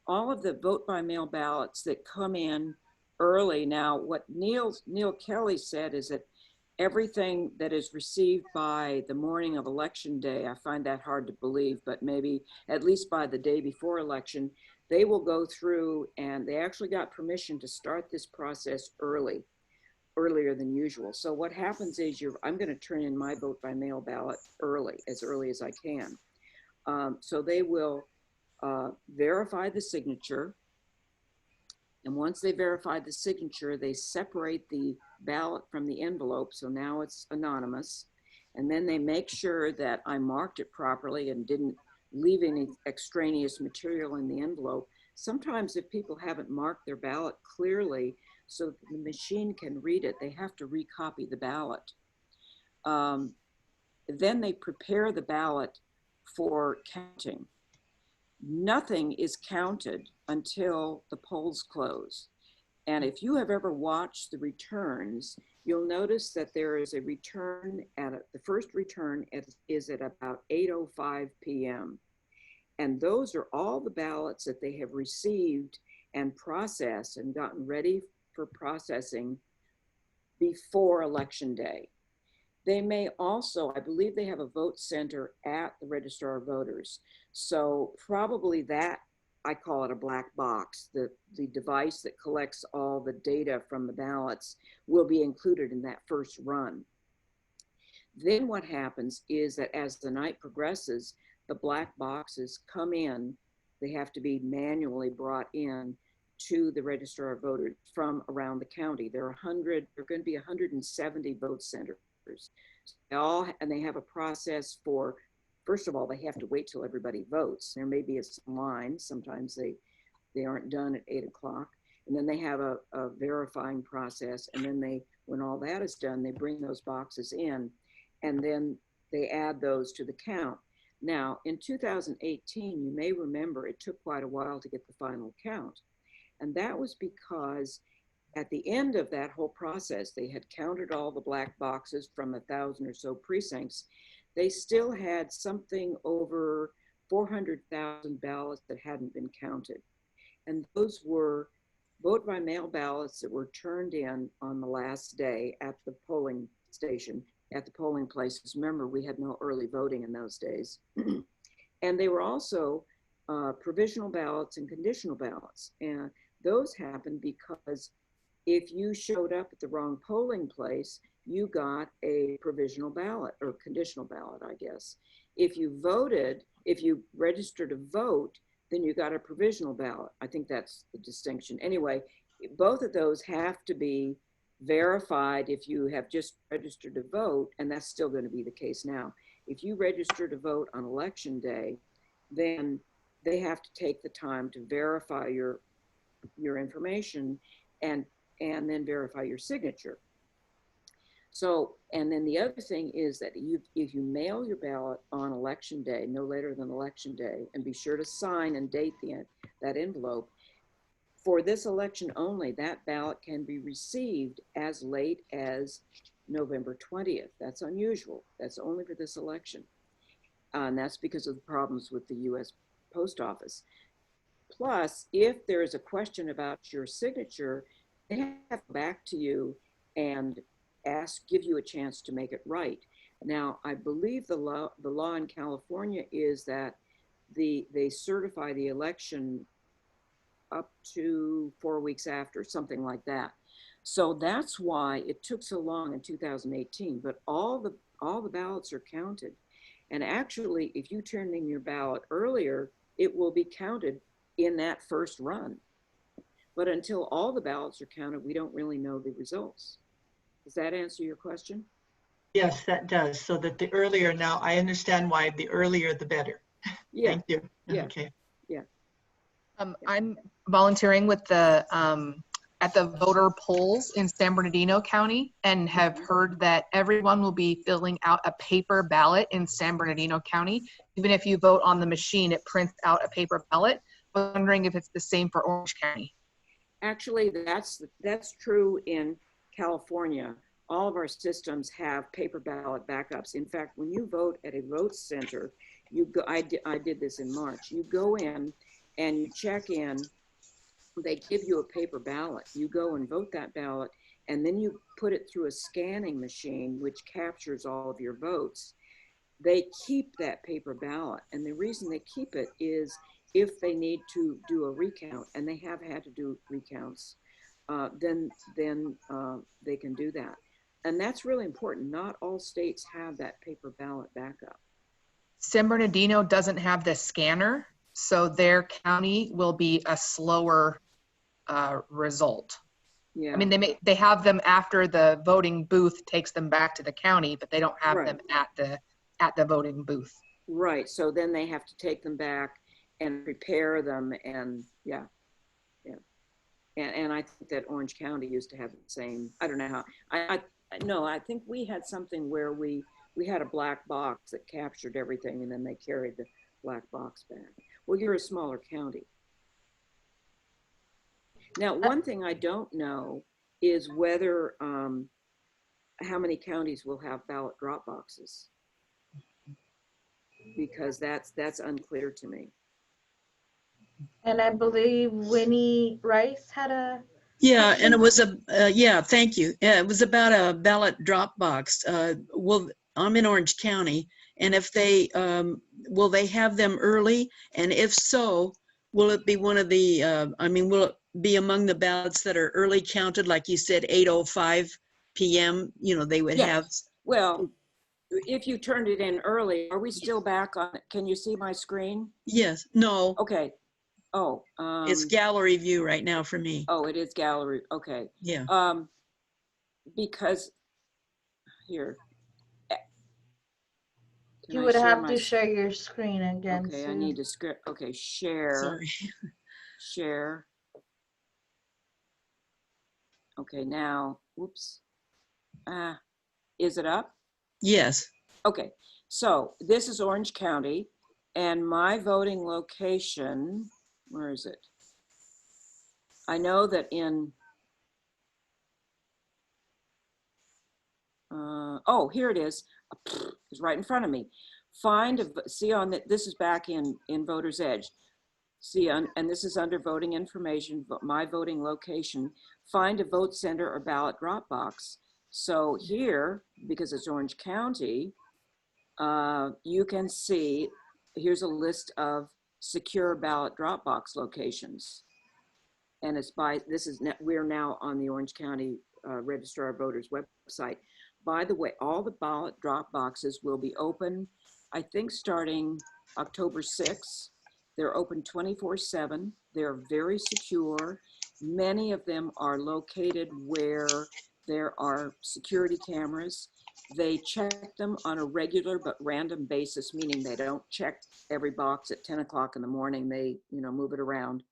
vote by mail ballots that come in early now, what Neil Kelly said is that everything that is received by the morning of election day, I find that hard to believe, but maybe at least by the day before election, They will go through, and they actually got permission to start this process earlier than usual. So what happens is I'm going to turn in my vote by mail ballot as early as I can. So they will verify the signature. And once they verify the signature, they separate the ballot from the envelope. So now it's anonymous. And then they make sure that I marked it properly and didn't leave any extraneous material in the envelope. Sometimes if people haven't marked their ballot clearly so that the machine can read it, they have to recopy the ballot. Then they prepare the ballot for counting. Nothing is counted until the polls close. And if you have ever watched the returns, you'll notice that there is a return the first return is at about 8:05 p.m. And those are all the ballots that they have received and processed and gotten ready for processing before Election Day. They may also, I believe they have a vote center at the Registrar of Voters. So probably that, I call it a black box. The device that collects all the data from the ballots will be included in that first run. Then what happens is that as the night progresses, the black boxes come in. They have to be manually brought in to the Registrar of Voters from around the county. There are going to be 170 vote centers. And they have a process for, first of all, they have to wait till everybody votes. There may be a line. Sometimes they aren't done at 8 o'clock. And then they have a verifying process. And then when all that is done, they bring those boxes in and then they add those to the count. Now, in 2018, you may remember it took quite a while to get the final count. And that was because at the end of that whole process, they had counted all the black boxes from 1,000 or so precincts. They still had something over 400,000 ballots that hadn't been counted. And those were vote by mail ballots that were turned in on the last day at the polling station, at the polling places. Remember, we had no early voting in those days. And they were also provisional ballots and conditional ballots. And those happened because if you showed up at the wrong polling place, you got a provisional ballot or conditional ballot, I guess. If you registered to vote, then you got a provisional ballot. I think that's the distinction. Anyway, both of those have to be verified if you have just registered to vote, and that's still going to be the case now. If you register to vote on Election Day, then they have to take the time to verify your information and then verify your signature. So, and then the other thing is that if you mail your ballot on Election Day, no later than Election Day, and be sure to sign and date that envelope, for this election only, that ballot can be received as late as November 20th. That's unusual. That's only for this election. And that's because of the problems with the US Post Office. Plus, if there is a question about your signature, they have to go back to you and give you a chance to make it right. Now, I believe the law in California is that they certify the election up to 4 weeks after, something like that. So that's why it took so long in 2018, but all the ballots are counted. And actually, if you turn in your ballot earlier, it will be counted in that first run. But until all the ballots are counted, we don't really know the results. Does that answer your question? Yes, that does. So that the earlier, now I understand why the earlier the better. Yeah. Thank you. Yeah. Okay. Yeah. I'm volunteering with the at the voter polls in San Bernardino County and have heard that everyone will be filling out a paper ballot in San Bernardino County. Even if you vote on the machine, it prints out a paper ballot. I'm wondering if it's the same for Orange County. Actually, that's true in California. All of our systems have paper ballot backups. In fact, when you vote at a vote center, I did this in March. You go in and you check in. They give you a paper ballot. You go and vote that ballot, and then you put it through a scanning machine, which captures all of your votes. They keep that paper ballot, and the reason they keep it is if they need to do a recount, and they have had to do recounts, then they can do that. And that's really important. Not all states have that paper ballot backup. San Bernardino doesn't have the scanner, so their county will be a slower result. Yeah. I mean, they have them after the voting booth takes them back to the county, but they don't have Right. them at the voting booth. Right. So then they have to take them back and prepare them, and yeah. And I think that Orange County used to have the same. I don't know how. I think we had something where we had a black box that captured everything, and then they carried the black box back. Well, you're a smaller county. Now, one thing I don't know is whether how many counties will have ballot drop boxes, because that's unclear to me. And I believe Winnie Rice had a. Yeah, and it was yeah, thank you. Yeah, it was about a ballot drop box. Well, I'm in Orange County, and if they, will they have them early? And if so, will it be one of the, I mean, will it be among the ballots that are early counted, like you said, 8:05 p.m., you know, they would Yes. have? Well, if you turned it in early, are we still back on? Can you see my screen? Yes, no, Okay. Oh, it's gallery view right now for me. oh, it is gallery. Okay. Yeah. Because here. You would have to share your screen again. Okay, Sue. I need to script. Okay, share. Sorry. Share. Okay, now, whoops. Is it up? Yes. Okay, so this is Orange County, and my voting location, where is it? I know that in, oh, here it is. It's right in front of me. See on that, this is back in Voter's Edge. See, and this is under voting information, my voting location. Find a vote center or ballot drop box. So here, because it's Orange County, you can see, here's a list of secure ballot drop box locations. And it's by, we're now on the Orange County Registrar of Voters website. By the way, all the ballot drop boxes will be open, I think, starting October 6th. They're open 24/7. They're very secure. Many of them are located where there are security cameras. They check them on a regular but random basis, meaning they don't check every box at 10 o'clock in the morning. They, move it around.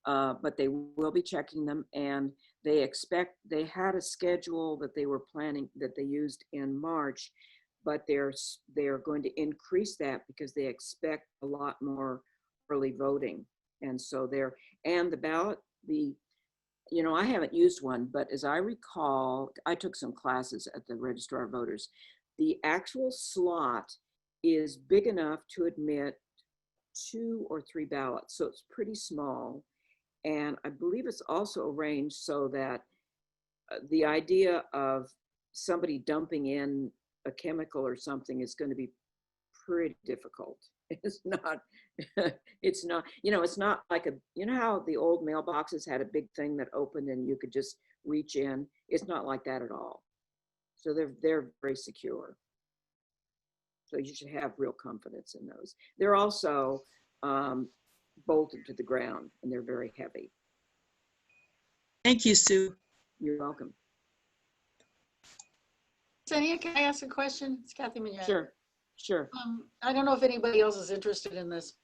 But they will be checking them, and they had a schedule that they were planning, that they used in March, but they're going to increase that because they expect a lot more early voting. And so and the ballot, I haven't used one, but as I recall, I took some classes at the Registrar of Voters. The actual slot is big enough to admit 2 or 3 ballots, so it's pretty small. And I believe it's also arranged so that the idea of somebody dumping in a chemical or something is going to be pretty difficult. It's not, it's not like how the old mailboxes had a big thing that opened and you could just reach in. It's not like that at all. So they're very secure. So you should have real confidence in those. They're also bolted to the ground, and they're very heavy. Thank you, Sue. You're welcome. Senia, can I ask a question? It's Kathy Mignard. Sure. I don't know if anybody else is interested in this.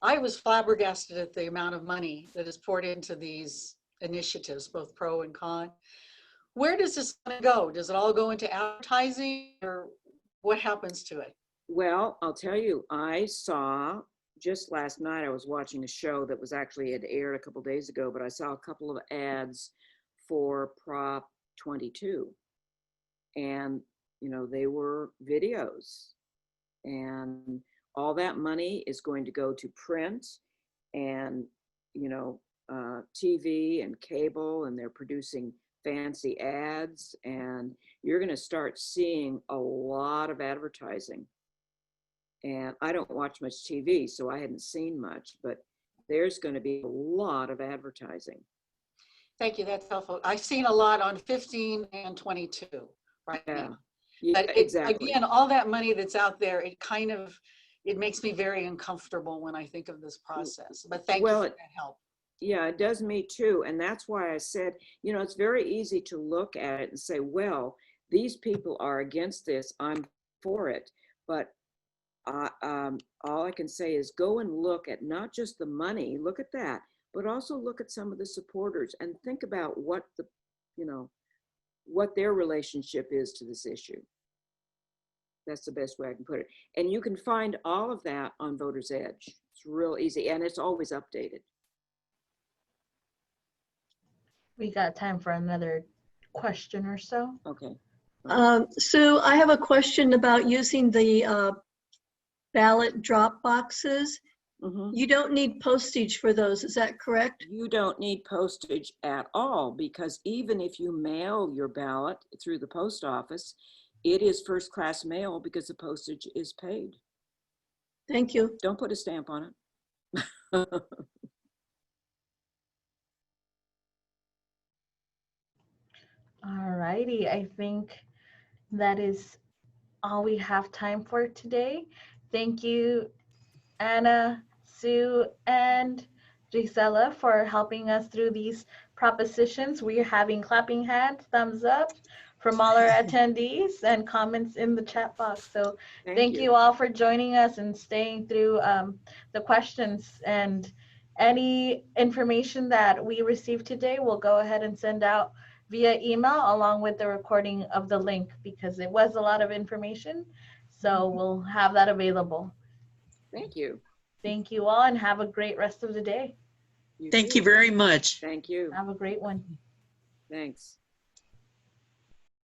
I was flabbergasted at the amount of money that is poured into these initiatives, both pro and con. Where does this go? Does it all go into advertising, or what happens to it? Well, I'll tell you, I saw just last night, I was watching a show that was actually, it aired a couple days ago, but I saw a couple of ads for Prop 22. And, they were videos. And all that money is going to go to print and, TV and cable, and they're producing fancy ads. And you're going to start seeing a lot of advertising. And I don't watch much TV, so I hadn't seen much, but there's going to be a lot of advertising. Thank you, that's helpful. I've seen a lot on 15 and 22 right Yeah, now. yeah, But exactly. again, all that money that's out there, it makes me very uncomfortable when I think of this process. But thank you for that help. Yeah, it does me too. And that's why I said, you know, it's very easy to look at it and say, well, these people are against this, I'm for it. But all I can say is go and look at not just the money, look at that, but also look at some of the supporters and think about what what their relationship is to this issue. That's the best way I can put it. And you can find all of that on Voter's Edge. It's real easy, and it's always updated. We got time for another question or so. Okay. Sue, I have a question about using the ballot drop boxes. Mm-hmm. You don't need postage for those, is that correct? You don't need postage at all, because even if you mail your ballot through the post office, it is first-class mail because the postage is paid. Thank you. Don't put a stamp on it. All righty, I think that is all we have time for today. Thank you, Anna, Sue, and Gisela for helping us through these propositions. We're having clapping hands, thumbs up from all our attendees and comments in the chat box. So thank you all for joining us and staying through the questions. And any information that we received today, we'll go ahead and send out via email along with the recording of the link, because it was a lot of information. So we'll have that available. Thank you. Thank you all and have a great rest of the day. Thank you very much. Thank you. Have a great one. Thanks.